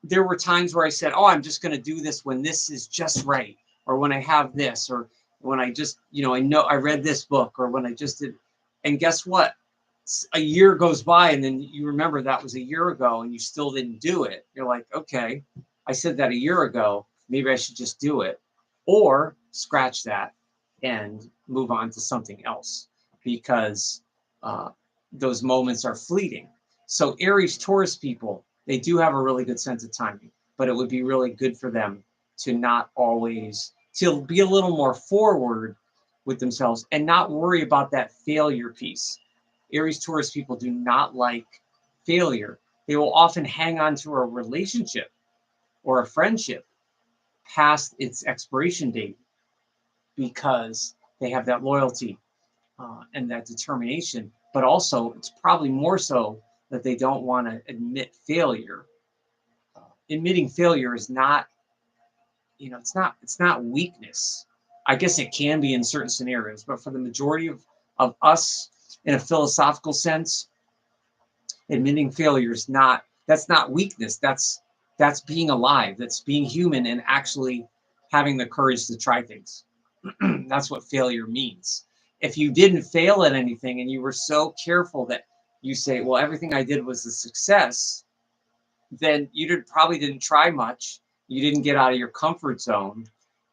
S1: there were times where I said, oh, I'm just going to do this when this is just right, or when I have this, or when I just, I read this book, or when I just did. And guess what? A year goes by, and then you remember that was a year ago, and you still didn't do it. You're like, okay, I said that a year ago. Maybe I should just do it, or scratch that and move on to something else, because those moments are fleeting. So Aries Taurus people, they do have a really good sense of timing, but it would be really good for them to not always, to be a little more forward with themselves and not worry about that failure piece. Aries Taurus people do not like failure. They will often hang on to a relationship or a friendship past its expiration date because they have that loyalty and that determination. But also, it's probably more so that they don't want to admit failure. Admitting failure is not, it's not weakness. I guess it can be in certain scenarios, but for the majority of us, in a philosophical sense, admitting failure is not, that's not weakness. That's being alive. That's being human and actually having the courage to try things. That's what failure means. If you didn't fail at anything and you were so careful that you say, well, everything I did was a success, then you probably didn't try much. You didn't get out of your comfort zone,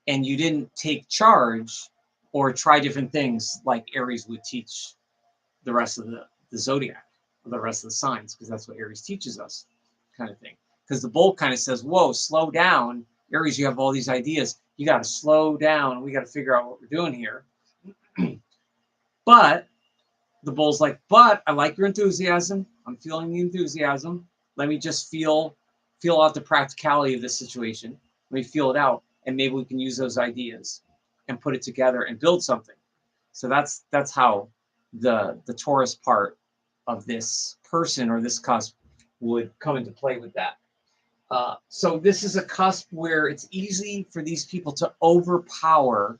S1: and you didn't take charge or try different things like Aries would teach the rest of the zodiac, or the rest of the signs, because that's what Aries teaches us, kind of thing. Because the bull kind of says, whoa, slow down. Aries, you have all these ideas. You got to slow down. We got to figure out what we're doing here. But the bull's like, but I like your enthusiasm. I'm feeling the enthusiasm. Let me just feel out the practicality of this situation. Let me feel it out, and maybe we can use those ideas and put it together and build something. So that's how the Taurus part of this person or this cusp would come into play with that. So this is a cusp where it's easy for these people to overpower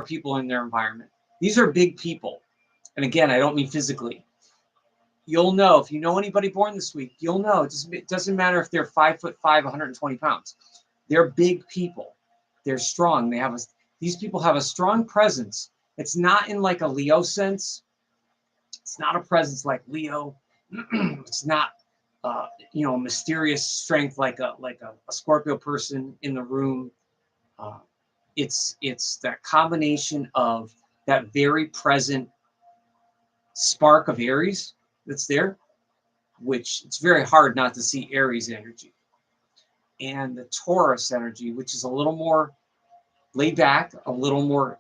S1: people in their environment. These are big people. And again, I don't mean physically. You'll know, if you know anybody born this week, you'll know it doesn't matter if they're 5'5", 120 pounds. They're big people. They're strong. These people have a strong presence. It's not in like a Leo sense. It's not a presence like Leo. It's not a mysterious strength like a Scorpio person in the room. It's that combination of that very present spark of Aries that's there, which it's very hard not to see Aries energy, and the Taurus energy, which is a little more laid back, a little more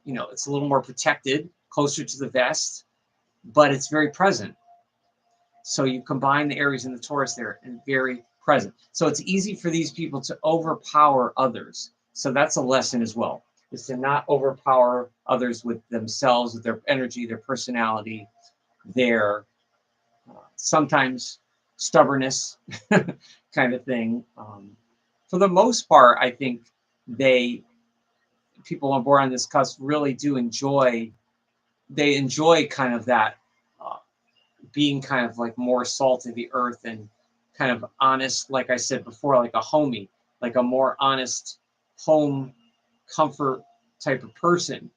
S1: it's a little more protected, closer to the vest, but it's very present. So you combine the Aries and the Taurus there, and very present. So it's easy for these people to overpower others. So that's a lesson as well, is to not overpower others with themselves, with their energy, their personality, their sometimes stubbornness kind of thing. For the most part, I think people on board on this cusp really do enjoy kind of that being kind of like more salt of the earth and kind of honest, like I said before, like a homie, like a more honest home comfort type of person,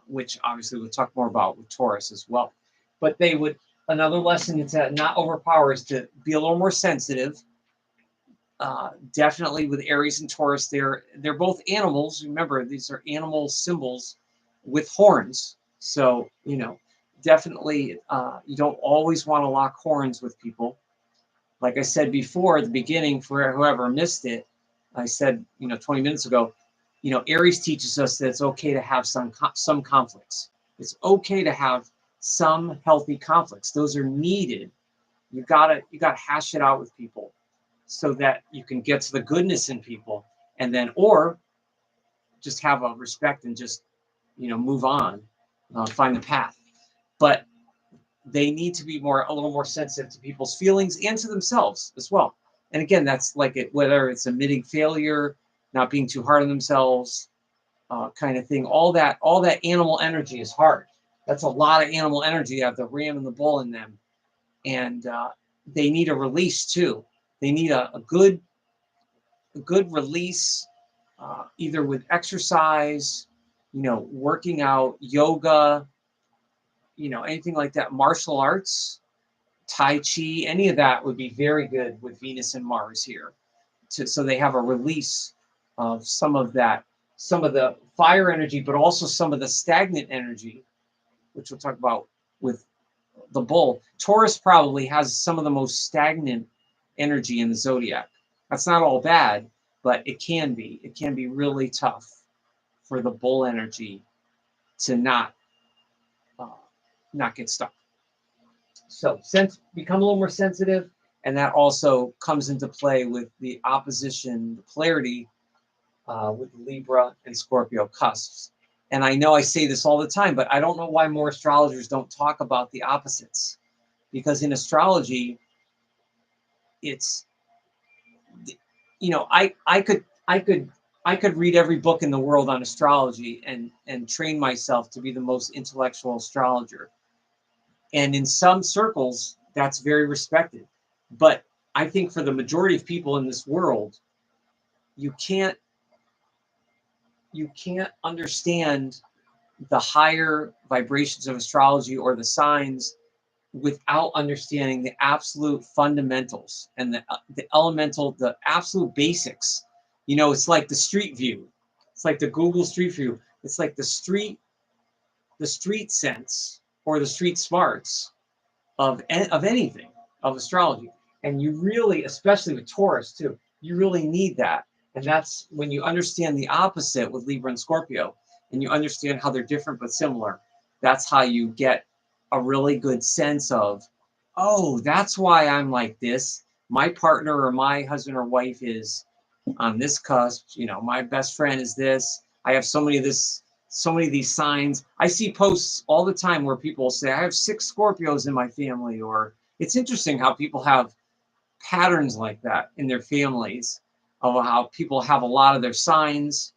S1: which obviously we'll talk more about with Taurus as well. But another lesson to not overpower is to be a little more sensitive. Definitely with Aries and Taurus, they're both animals. Remember, these are animal symbols with horns. So, definitely you don't always want to lock horns with people. Like I said before at the beginning, for whoever missed it, I said, 20 minutes ago, Aries teaches us that it's okay to have some conflicts. It's okay to have some healthy conflicts. Those are needed. You gotta hash it out with people so that you can get to the goodness in people, and then, or just have a respect and just, move on, find the path. But they need to be a little more sensitive to people's feelings and to themselves as well. And again, that's like whether it's admitting failure, not being too hard on themselves, kind of thing. All that animal energy is hard. That's a lot of animal energy. You have the ram and the bull in them, and they need a release too. They need a good release, either with exercise, working out, yoga, anything like that, martial arts, Tai Chi, any of that would be very good with Venus and Mars here. So they have a release of some of the fire energy, but also some of the stagnant energy, which we'll talk about with the bull. Taurus probably has some of the most stagnant energy in the zodiac. That's not all bad, but it can be. It can be really tough for the bull energy to not get stuck. So become a little more sensitive, and that also comes into play with the opposition, the polarity with Libra and Scorpio cusps. And I know I say this all the time, but I don't know why more astrologers don't talk about the opposites. Because in astrology, it's, you know, I could read every book in the world on astrology and train myself to be the most intellectual astrologer. And in some circles, that's very respected. But I think for the majority of people in this world, you can't understand the higher vibrations of astrology or the signs without understanding the absolute fundamentals and the absolute basics. You know, it's like the street view. It's like the Google Street View. It's like the street sense or the street smarts of anything, of astrology. And you really, especially with Taurus too, you really need that. And that's when you understand the opposite with Libra and Scorpio, and you understand how they're different but similar. That's how you get a really good sense of, oh, that's why I'm like this. My partner or my husband or wife is on this cusp. You know, my best friend is this. I have so many of these signs. I see posts all the time where people say, I have 6 Scorpios in my family. Or it's interesting how people have patterns like that in their families, of how people have a lot of their signs.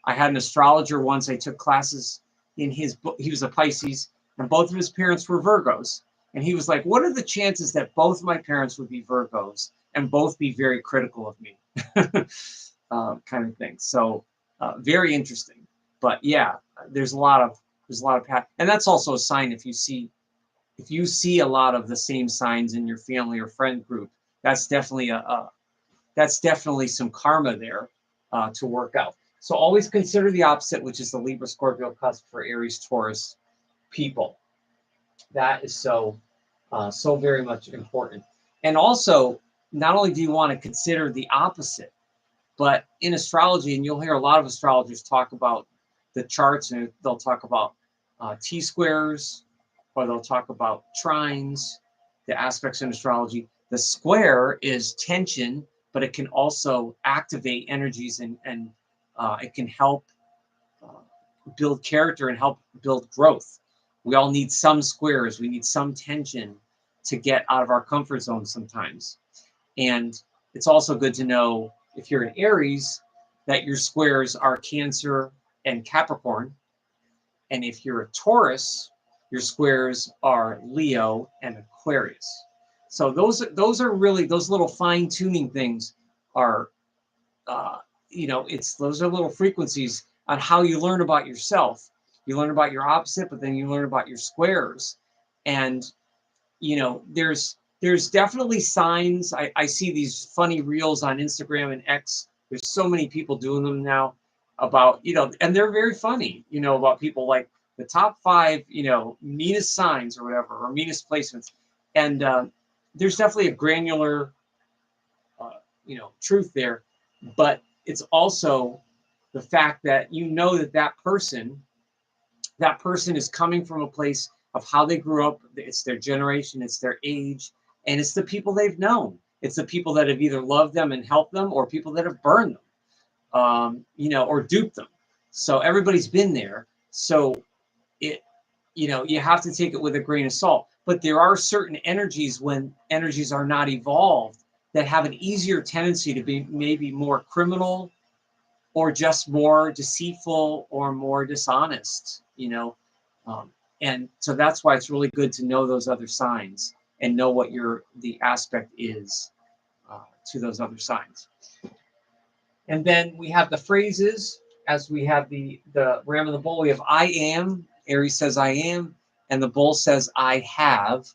S1: I had an astrologer once. I took classes in his book. He was a Pisces, and both of his parents were Virgos. And he was like, what are the chances that both my parents would be Virgos and both be very critical of me? Kind of thing. So very interesting. But yeah, there's a lot of and that's also a sign. If you see a lot of the same signs in your family or friend group, that's definitely that's definitely some karma there to work out. So always consider the opposite, which is the Libra Scorpio cusp for Aries Taurus people. That is so very much important. And also, not only do you want to consider the opposite, but in astrology, and you'll hear a lot of astrologers talk about the charts, and they'll talk about T-squares, or they'll talk about trines, the aspects in astrology. The square is tension, but it can also activate energies, and it can help build character and help build growth. We all need some squares. We need some tension to get out of our comfort zone sometimes. And it's also good to know, if you're an Aries, that your squares are Cancer and Capricorn. And if you're a Taurus, your squares are Leo and Aquarius. So those are really, those little fine tuning things are, those are little frequencies on how you learn about yourself. You learn about your opposite, but then you learn about your squares. And, you know, there's definitely signs. I see these funny reels on Instagram and X. There's so many people doing them now about, and they're very funny, about people like the top 5, meanest signs or whatever, or meanest placements. And there's definitely a granular, truth there. But it's also the fact that that person is coming from a place of how they grew up. It's their generation, it's their age, and it's the people they've known. It's the people that have either loved them and helped them, or people that have burned them, or duped them. So everybody's been there. So you have to take it with a grain of salt. But there are certain energies, when energies are not evolved, that have an easier tendency to be maybe more criminal, or just more deceitful, or more dishonest, and so that's why it's really good to know those other signs and know what the aspect is to those other signs. And then we have the phrases, as we have the ram and the bull. We have I am. Aries says I am, and the bull says I have,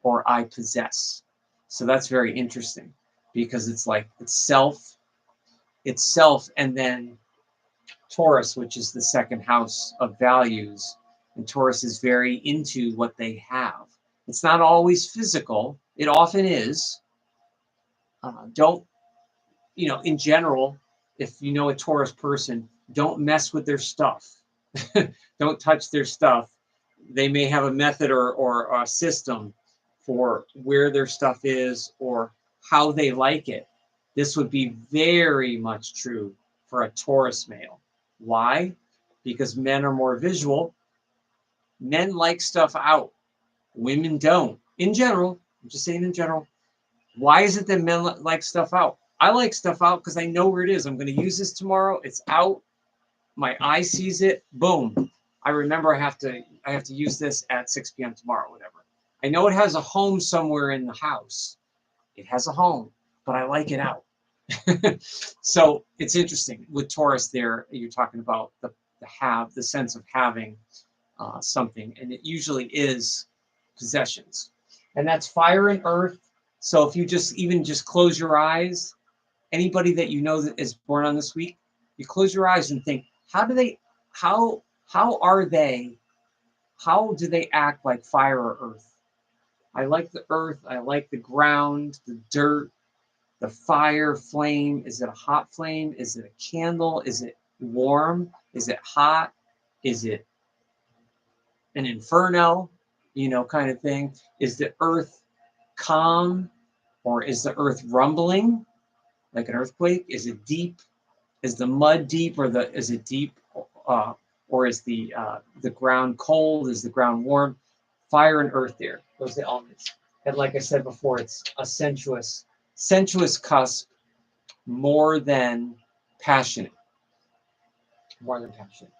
S1: or I possess. So that's very interesting, because it's like it's self, and then Taurus, which is the second house of values, and Taurus is very into what they have. It's not always physical. It often is. In general, if you know a Taurus person, don't mess with their stuff. Don't touch their stuff. They may have a method or a system for where their stuff is or how they like it. This would be very much true for a Taurus male. Why? because men are more visual. Men like stuff out. Women don't. In general, I'm just saying in general. Why is it that men like stuff out? I like stuff out because I know where it is. I'm going to use this tomorrow. It's out. My eye sees it. Boom. I remember I have to use this at 6 p.m. tomorrow, whatever. I know it has a home somewhere in the house. It has a home, but I like it out. So it's interesting with Taurus there. You're talking about the sense of having something, and it usually is possessions, and that's fire and earth. So if you just close your eyes, anybody that you know that is born on this week, you close your eyes and think, how do they act like fire or earth? I like the earth, I like the ground, the dirt, the fire flame. Is it a hot flame? Is it a candle? Is it warm? Is it hot? Is it an inferno, kind of thing? Is the earth calm, or is the earth rumbling like an earthquake? Is it deep? Is the mud deep, or is it deep, or is the ground cold? Is the ground warm? Fire and earth there. Those are the elements. And like I said before, it's a sensuous cusp, more than passionate. More than passionate.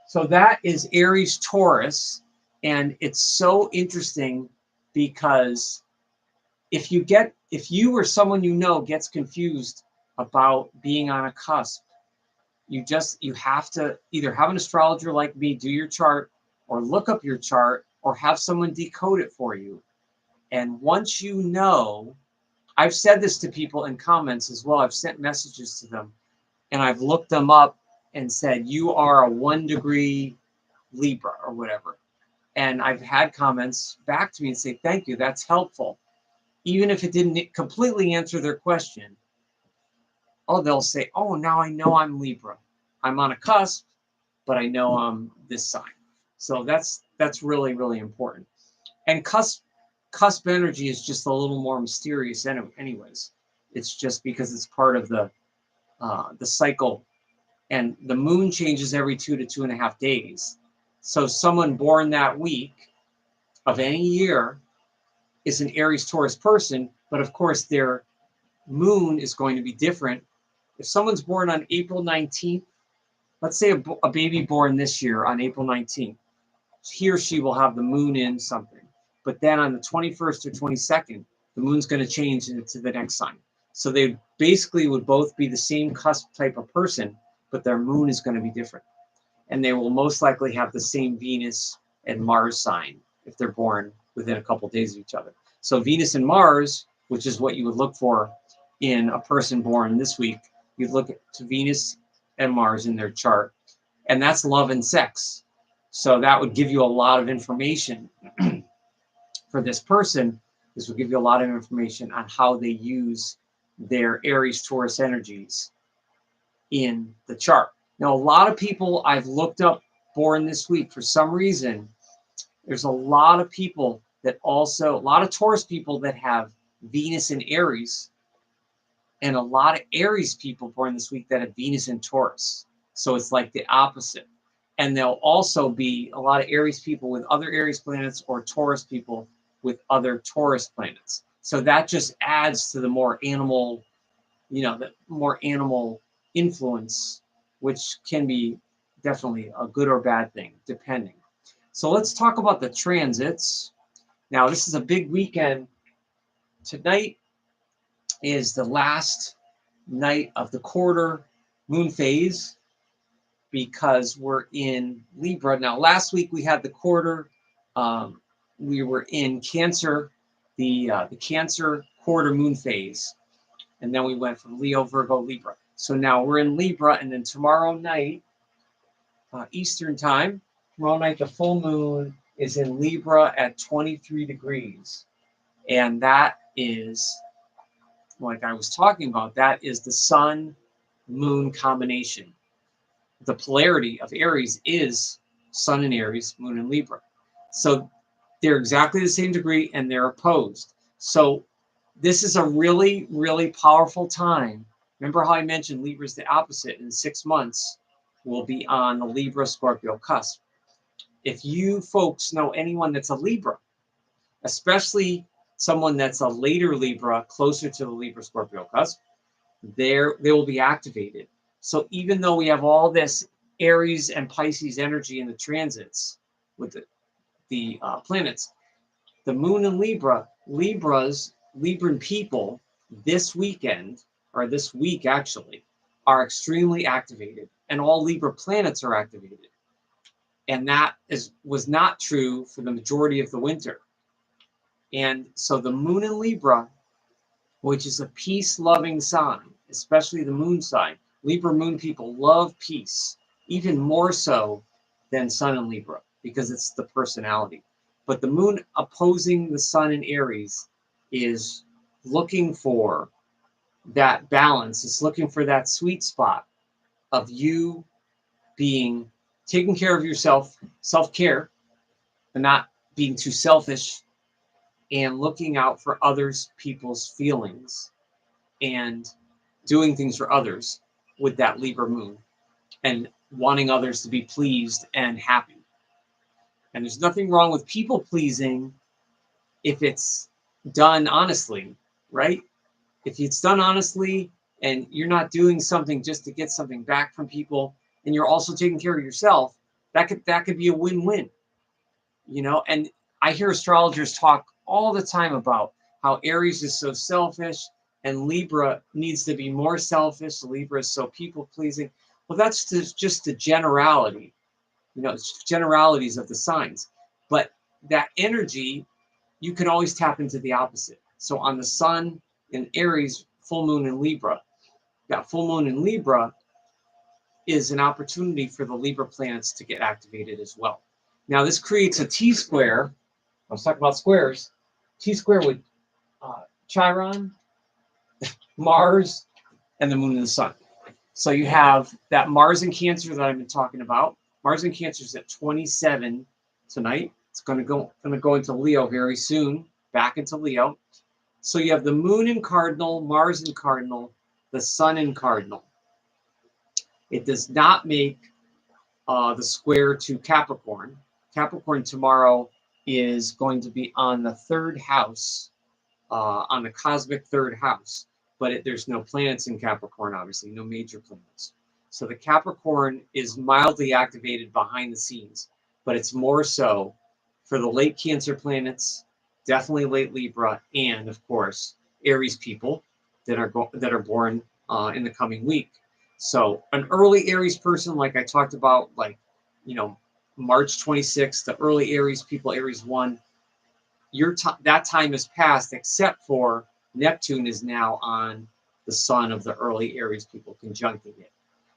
S1: So that is Aries Taurus, and it's so interesting because if you or someone you know gets confused about being on a cusp, you have to either have an astrologer like me do your chart, or look up your chart, or have someone decode it for you. And once you know, I've said this to people in comments as well. I've sent messages to them, and I've looked them up and said, you are a 1 degree Libra or whatever. And I've had comments back to me and say, thank you, that's helpful. Even if it didn't completely answer their question, they'll say, oh, now I know I'm Libra. I'm on a cusp, but I know I'm this sign. So that's really, really important. And cusp energy is just a little more mysterious anyways. It's just because it's part of the cycle, and the moon changes every 2 to 2.5 days. So someone born that week of any year is an Aries Taurus person, but of course their moon is going to be different. If someone's born on April 19th, let's say a baby born this year on April 19th, he or she will have the moon in something. But then on the 21st or 22nd, the moon's going to change into the next sign. So they basically would both be the same cusp type of person, but their moon is going to be different. And they will most likely have the same Venus and Mars sign if they're born within a couple of days of each other. So Venus and Mars, which is what you would look for in a person born this week, you'd look to Venus and Mars in their chart, and that's love and sex. So that would give you a lot of information for this person. This will give you a lot of information on how they use their Aries Taurus energies in the chart. Now, a lot of people I've looked up born this week, for some reason, there's a lot of people that a lot of Taurus people that have Venus in Aries, and a lot of Aries people born this week that have Venus in Taurus. So it's like the opposite. And there'll also be a lot of Aries people with other Aries planets, or Taurus people with other Taurus planets. So that just adds to the more animal, the more animal influence, which can be definitely a good or bad thing, depending. So let's talk about the transits. Now, this is a big weekend. Tonight is the last night of the quarter moon phase, because we're in Libra. Now, last week we had the quarter. We were in Cancer, the Cancer quarter moon phase. And then we went from Leo, Virgo, Libra. So now we're in Libra, and then tomorrow night, Eastern time, tomorrow night the full moon is in Libra at 23 degrees. And that is, like I was talking about, that is the sun-moon combination. The polarity of Aries is sun in Aries, moon in Libra. So they're exactly the same degree, and they're opposed. So this is a really, really powerful time. Remember how I mentioned Libra is the opposite in 6 months. will be on the Libra-Scorpio cusp. If you folks know anyone that's a Libra, especially someone that's a later Libra, closer to the Libra-Scorpio cusp, they will be activated. So even though we have all this Aries and Pisces energy in the transits with the planets, the moon in Libra, Libran people this weekend, or this week actually, are extremely activated, and all Libra planets are activated. And that was not true for the majority of the winter. And so the moon in Libra, which is a peace-loving sign, especially the moon sign, Libra moon people love peace, even more so than sun in Libra, because it's the personality. But the moon opposing the sun in Aries is looking for that balance. It's looking for that sweet spot of you being taking care of yourself, self-care, and not being too selfish, and looking out for others people's feelings and doing things for others with that Libra moon and wanting others to be pleased and happy. And there's nothing wrong with people pleasing if it's done honestly, right? If it's done honestly and you're not doing something just to get something back from people, and you're also taking care of yourself, that could be a win-win, you know. And I hear astrologers talk all the time about how Aries is so selfish and Libra needs to be more selfish. Libra is so people-pleasing. Well, that's just the generality, you know, it's generalities of the signs. But that energy, you can always tap into the opposite. So on the sun in Aries, full moon in Libra, that full moon in Libra is an opportunity for the Libra planets to get activated as well. Now, this creates a T-square. I was talking about squares. T-square with Chiron, Mars, and the moon and the sun. So you have that Mars in Cancer that I've been talking about. Mars in Cancer is at 27 tonight. It's going to go into Leo very soon, back into Leo. So you have the moon in Cardinal, Mars in Cardinal, the sun in Cardinal. It does not make the square to Capricorn. Capricorn tomorrow is going to be on the third house, on the cosmic third house. But there's no planets in Capricorn, obviously, no major planets. So the Capricorn is mildly activated behind the scenes, but it's more so for the late Cancer planets, definitely late Libra, and of course Aries people that are born in the coming week. So an early Aries person, like I talked about, like, you know, March 26th, the early Aries people, Aries 1, that time has passed, except for Neptune is now on the sun of the early Aries people, conjuncting it.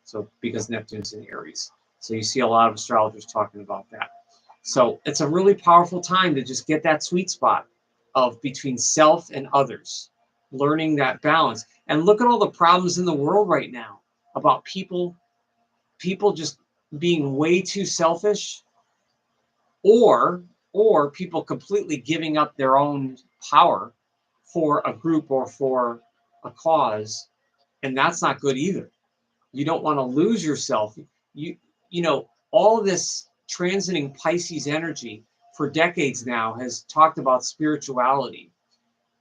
S1: So because Neptune's in Aries. So you see a lot of astrologers talking about that. So it's a really powerful time to just get that sweet spot of between self and others, learning that balance. And look at all the problems in the world right now about people just being way too selfish, or people completely giving up their own power for a group or for a cause, and that's not good either. You don't want to lose yourself. You know, all of this transiting Pisces energy for decades now has talked about spirituality,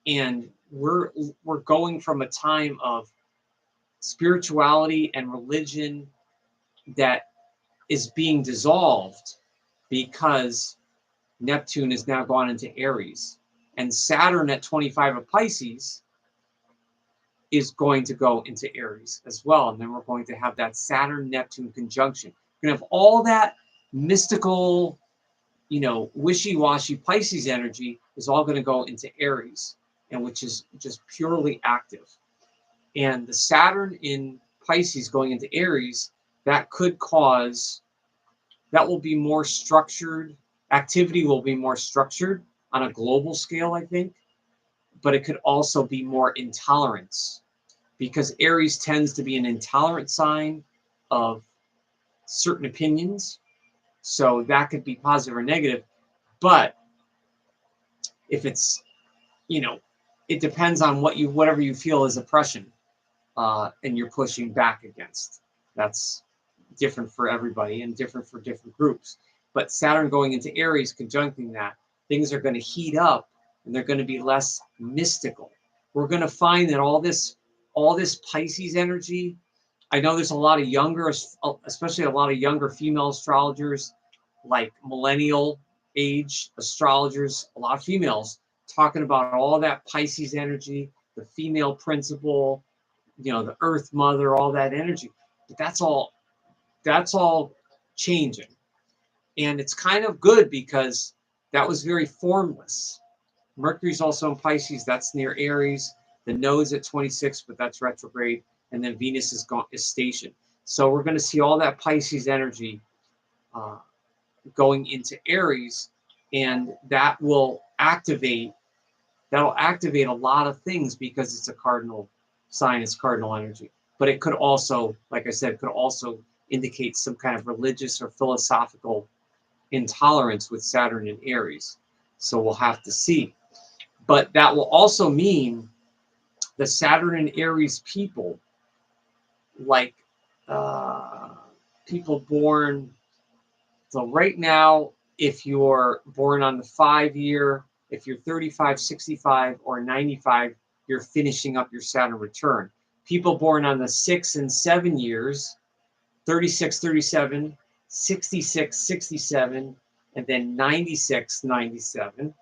S1: and we're going from a time of spirituality and religion that is being dissolved because Neptune is now gone into Aries, and Saturn at 25 of Pisces is going to go into Aries as well. And then we're going to have that Saturn-Neptune conjunction. We're going to have all that mystical, you know, wishy-washy Pisces energy is all going to go into Aries, and which is just purely active. And the Saturn in Pisces going into Aries, that will be more structured. Activity will be more structured on a global scale, I think, but it could also be more intolerance, because Aries tends to be an intolerant sign of certain opinions. So that could be positive or negative. But if it's, you know, it depends on whatever you feel is oppression, and you're pushing back against. That's different for everybody and different for different groups. But Saturn going into Aries, conjuncting that, things are going to heat up and they're going to be less mystical. We're going to find that all this Pisces energy, I know there's a lot of younger, especially a lot of younger female astrologers, like millennial age astrologers, a lot of females talking about all that Pisces energy, the female principle, you know, the earth mother, all that energy. But that's all changing. And it's kind of good because that was very formless. Mercury's also in Pisces, that's near Aries. The node's at 26, but that's retrograde. And then Venus is stationed. So we're going to see all that Pisces energy going into Aries, and that will activate a lot of things because it's a cardinal sign, it's cardinal energy. But it could also, like I said, could also indicate some kind of religious or philosophical intolerance with Saturn in Aries. So we'll have to see. But that will also mean the Saturn and Aries people, like people born, so right now, if you're born on the 5-year, if you're 35, 65, or 95, you're finishing up your Saturn return. People born on the 6 and 7 years, 36, 37, 66, 67, and then 96, 97,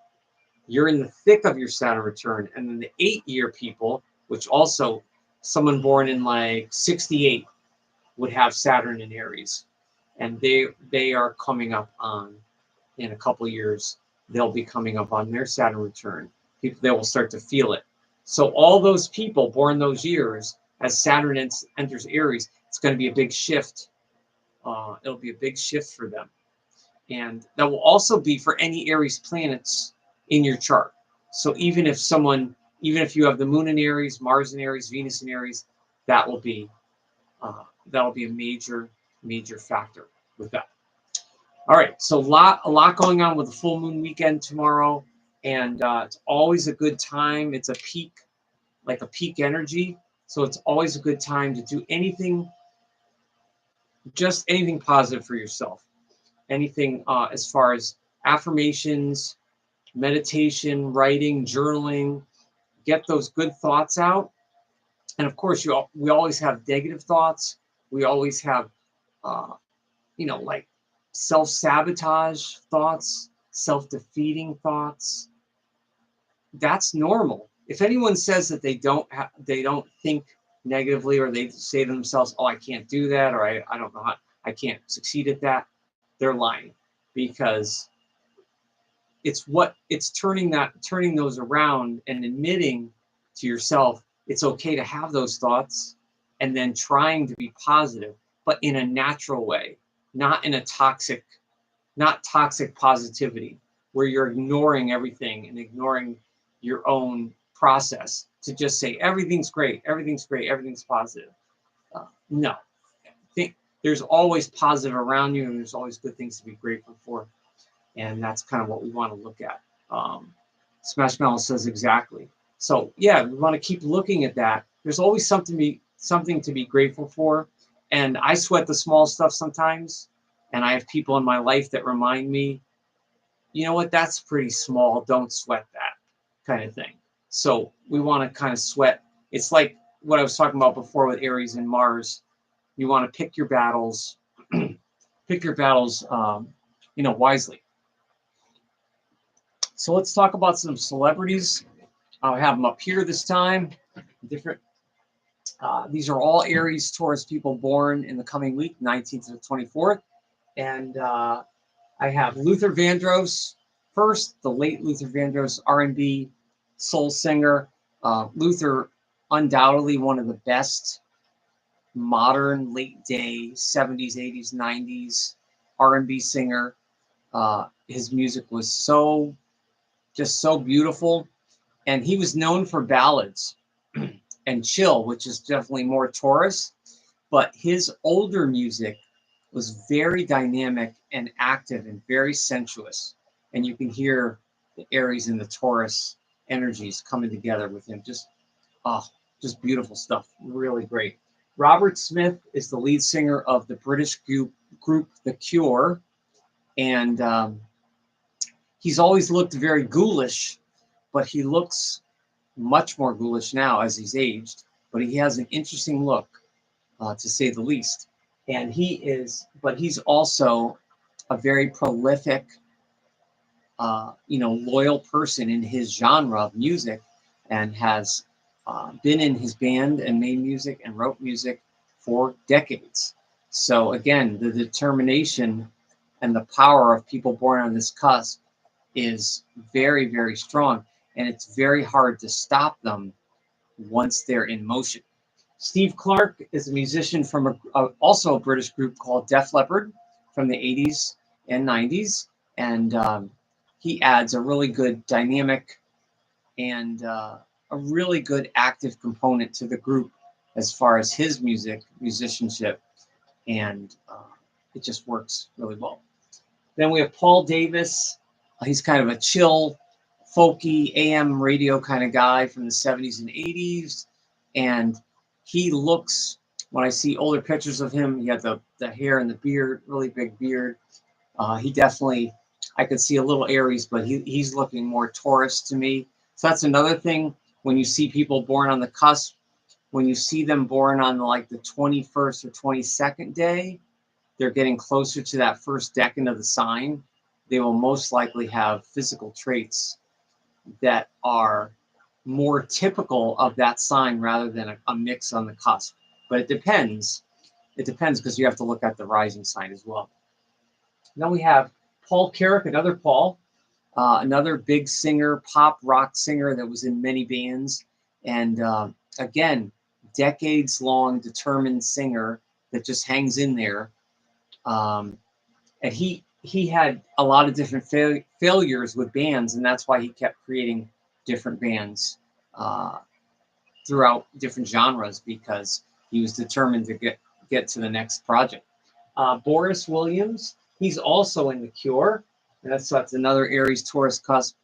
S1: you're in the thick of your Saturn return. And then the 8-year people, which also someone born in like 68 would have Saturn in Aries. And they are coming up on, in a couple of years, they'll be coming up on their Saturn return. People, they will start to feel it. So all those people born those years, as Saturn enters Aries, it's going to be a big shift. It'll be a big shift for them. And that will also be for any Aries planets in your chart. So even if you have the moon in Aries, Mars in Aries, Venus in Aries, that'll be a major factor with that. All right, so a lot going on with the full moon weekend tomorrow, and it's always a good time. It's a peak energy, so it's always a good time to do anything, just anything positive for yourself. Anything as far as affirmations, meditation, writing, journaling, get those good thoughts out. And of course, we always have negative thoughts. We always have, like self-sabotage thoughts, self-defeating thoughts. That's normal. If anyone says that they don't think negatively, or they say to themselves, "Oh, I can't do that," or I don't know how, I can't succeed at that, they're lying, because it's turning those around and admitting to yourself it's okay to have those thoughts, and then trying to be positive, but in a natural way, not in a toxic positivity where you're ignoring everything and ignoring your own process to just say everything's great, everything's positive. No, there's always positive around you, and there's always good things to be grateful for. And that's kind of what we want to look at. Smash Metal says exactly. So yeah, we want to keep looking at that. There's always something to be grateful for. And I sweat the small stuff sometimes. And I have people in my life that remind me, you know what, that's pretty small. Don't sweat that, kind of thing. So we want to kind of sweat. It's like what I was talking about before with Aries and Mars. You want to pick your battles, wisely. So let's talk about some celebrities. I have them up here this time. These are all Aries Taurus people born in the coming week, 19th to the 24th. And I have Luther Vandross first, the late Luther Vandross, R&B soul singer. Luther, undoubtedly one of the best modern late day 70s, 80s, 90s R&B singer. His music was just so beautiful, and he was known for ballads and chill, which is definitely more Taurus, but his older music was very dynamic and active and very sensuous, and you can hear the Aries and the Taurus energies coming together with him. Just beautiful stuff, really great. Robert Smith is the lead singer of the British group The Cure, and he's always looked very ghoulish, but he looks much more ghoulish now as he's aged. But he has an interesting look, to say the least. And he's also a very prolific, loyal person in his genre of music, and has been in his band and made music and wrote music for decades. So again, the determination and the power of people born on this cusp is very, very strong, and it's very hard to stop them once they're in motion. Steve Clark is a musician from also a British group called Def Leppard from the 80s and 90s, and he adds a really good dynamic and a really good active component to the group as far as his musicianship, and it just works really well. Then we have Paul Davis. He's kind of a chill, folky AM radio kind of guy from the 70s and 80s, and he looks, when I see older pictures of him, he had the hair and the beard, really big beard. He definitely, I could see a little Aries, but he's looking more Taurus to me. So that's another thing when you see people born on the cusp, when you see them born on like the 21st or 22nd day, they're getting closer to that first decan of the sign. They will most likely have physical traits that are more typical of that sign rather than a mix on the cusp. But it depends. It depends because you have to look at the rising sign as well. Then we have Paul Carrick, another Paul, another big singer, pop rock singer that was in many bands. And again, decades-long determined singer that just hangs in there. And he had a lot of different failures with bands, and that's why he kept creating different bands throughout different genres, because he was determined to get to the next project. Boris Williams, he's also in The Cure, and that's another Aries-Taurus cusp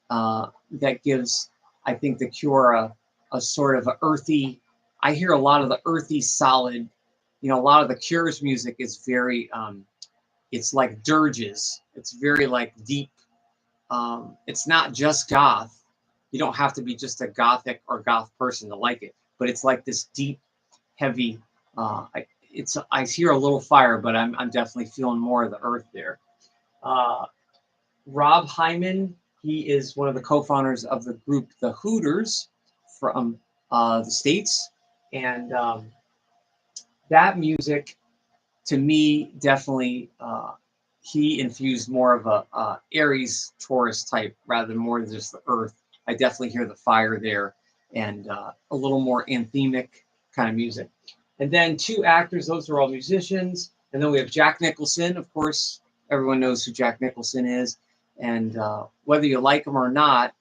S1: that gives, I think, The Cure a sort of earthy. I hear a lot of the earthy, solid. A lot of The Cure's music is very. It's like dirges. It's very like deep. It's not just goth. You don't have to be just a gothic or goth person to like it, but it's like this deep, heavy. I hear a little fire, but I'm definitely feeling more of the earth there. Rob Hyman, he is one of the co-founders of the group The Hooters from the States, and that music, to me, definitely, he infused more of a Aries Taurus type rather than more than just the earth. I definitely hear the fire there, and a little more anthemic kind of music. And then two actors, those are all musicians. And then we have Jack Nicholson. Of course, everyone knows who Jack Nicholson is. And whether you like him or not,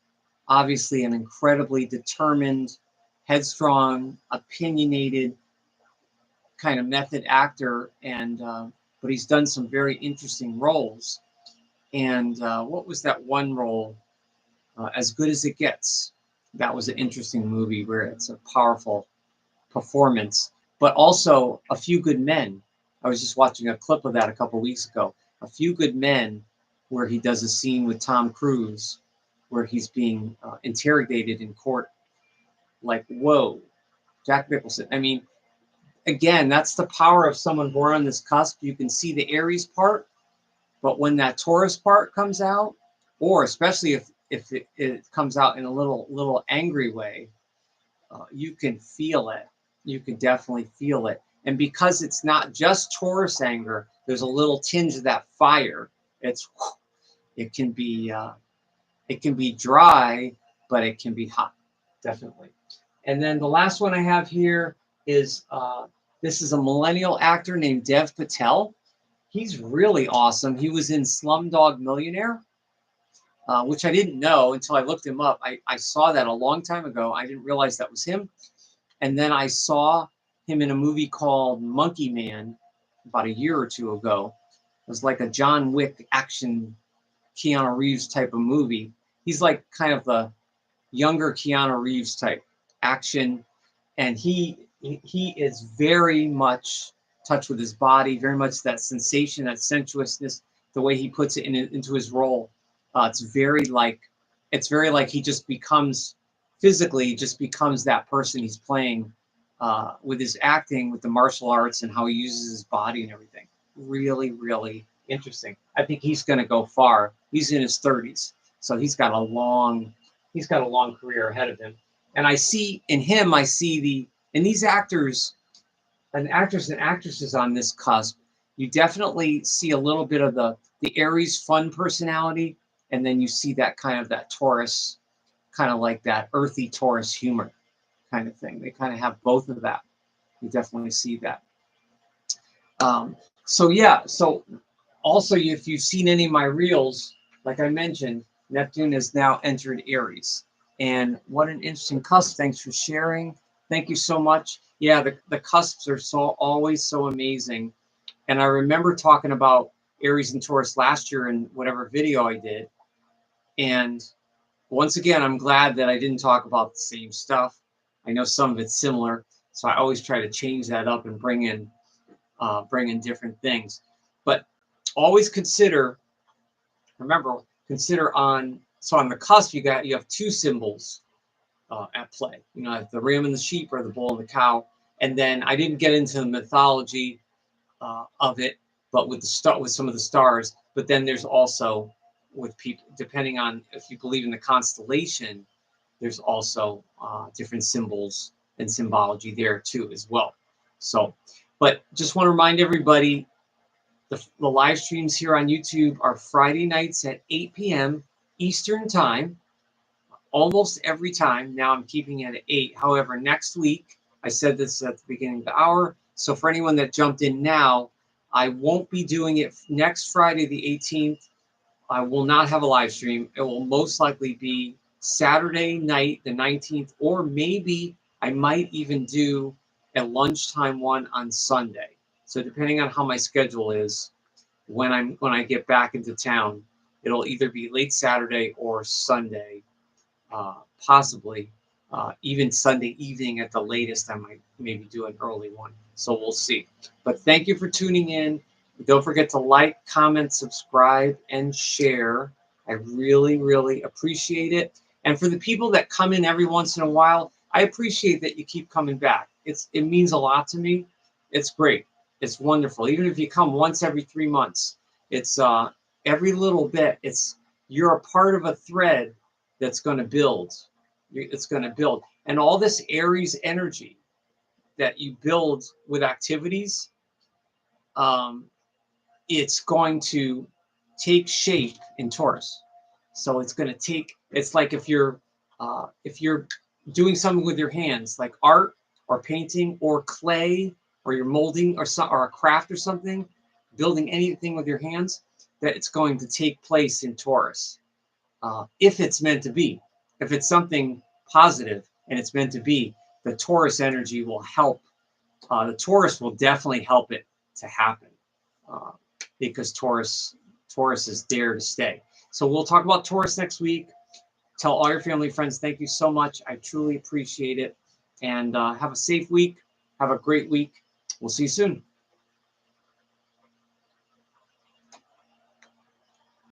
S1: obviously an incredibly determined, headstrong, opinionated kind of method actor, and but he's done some very interesting roles. And what was that one role? As Good as It Gets. That was an interesting movie where it's a powerful performance, but also A Few Good Men. I was just watching a clip of that a couple weeks ago. A Few Good Men, where he does a scene with Tom Cruise, where he's being interrogated in court. Like, whoa, Jack Nicholson. I mean, again, that's the power of someone born on this cusp. You can see the Aries part, but when that Taurus part comes out, or especially if it comes out in a little angry way, you can feel it. You can definitely feel it. And because it's not just Taurus anger, there's a little tinge of that fire. It can be dry, but it can be hot, definitely. And then the last one I have here is this is a millennial actor named Dev Patel. He's really awesome. He was in Slumdog Millionaire, which I didn't know until I looked him up. I saw that a long time ago. I didn't realize that was him. And then I saw him in a movie called Monkey Man about a year or two ago. It was like a John Wick action Keanu Reeves type of movie. He's like kind of the younger Keanu Reeves type action. And he he is very much touch with his body, very much that sensation, that sensuousness, the way he puts it into his role. It's very like he just becomes physically just becomes that person he's playing with his acting, with the martial arts, and how he uses his body and everything. Really, really interesting. I think he's going to go far. He's in his 30s, so he's got a long career ahead of him. And I see in him, in these actors and actresses on this cusp, you definitely see a little bit of the Aries fun personality, and then you see that kind of that Taurus, kind of like that earthy Taurus humor kind of thing. They kind of have both of that. You definitely see that. So yeah, so also if you've seen any of my reels, like I mentioned, Neptune has now entered Aries. And what an interesting cusp. Thanks for sharing. Thank you so much. Yeah, the cusps are always so amazing. And I remember talking about Aries and Taurus last year in whatever video I did. And once again, I'm glad that I didn't talk about the same stuff. I know some of it's similar, so I always try to change that up and bring in different things. But always consider on the cusp you have two symbols at play. You know, the ram and the sheep, or the bull and the cow. And then I didn't get into the mythology of it, but with some of the stars. But then there's also, with people, depending on if you believe in the constellation, there's also different symbols and symbology there too as well. So, but just want to remind everybody, the live streams here on YouTube are Friday nights at 8 p.m. Eastern time, almost every time. Now I'm keeping it at 8. However, next week, I said this at the beginning of the hour, so for anyone that jumped in now, I won't be doing it next Friday, the 18th. I will not have a live stream. It will most likely be Saturday night, the 19th, or maybe I might even do a lunchtime one on Sunday. So depending on how my schedule is, when I get back into town, it'll either be late Saturday or Sunday, possibly even Sunday evening at the latest. I might maybe do an early one. So we'll see. But thank you for tuning in. Don't forget to like, comment, subscribe, and share. I really, really appreciate it. And for the people that come in every once in a while, I appreciate that you keep coming back. It means a lot to me. It's great. It's wonderful. Even if you come once every 3 months, it's every little bit. You're a part of a thread that's going to build. It's going to build. And all this Aries energy that you build with activities, it's going to take shape in Taurus. So it's going to it's like if you're doing something with your hands, like art or painting or clay, or you're molding or a craft or something, building anything with your hands, that it's going to take place in Taurus. If it's meant to be, if it's something positive and it's meant to be, the Taurus energy will help. The Taurus will definitely help it to happen, because Taurus is there to stay. So we'll talk about Taurus next week. Tell all your family and friends, thank you so much. I truly appreciate it. And have a safe week. Have a great week. We'll see you soon.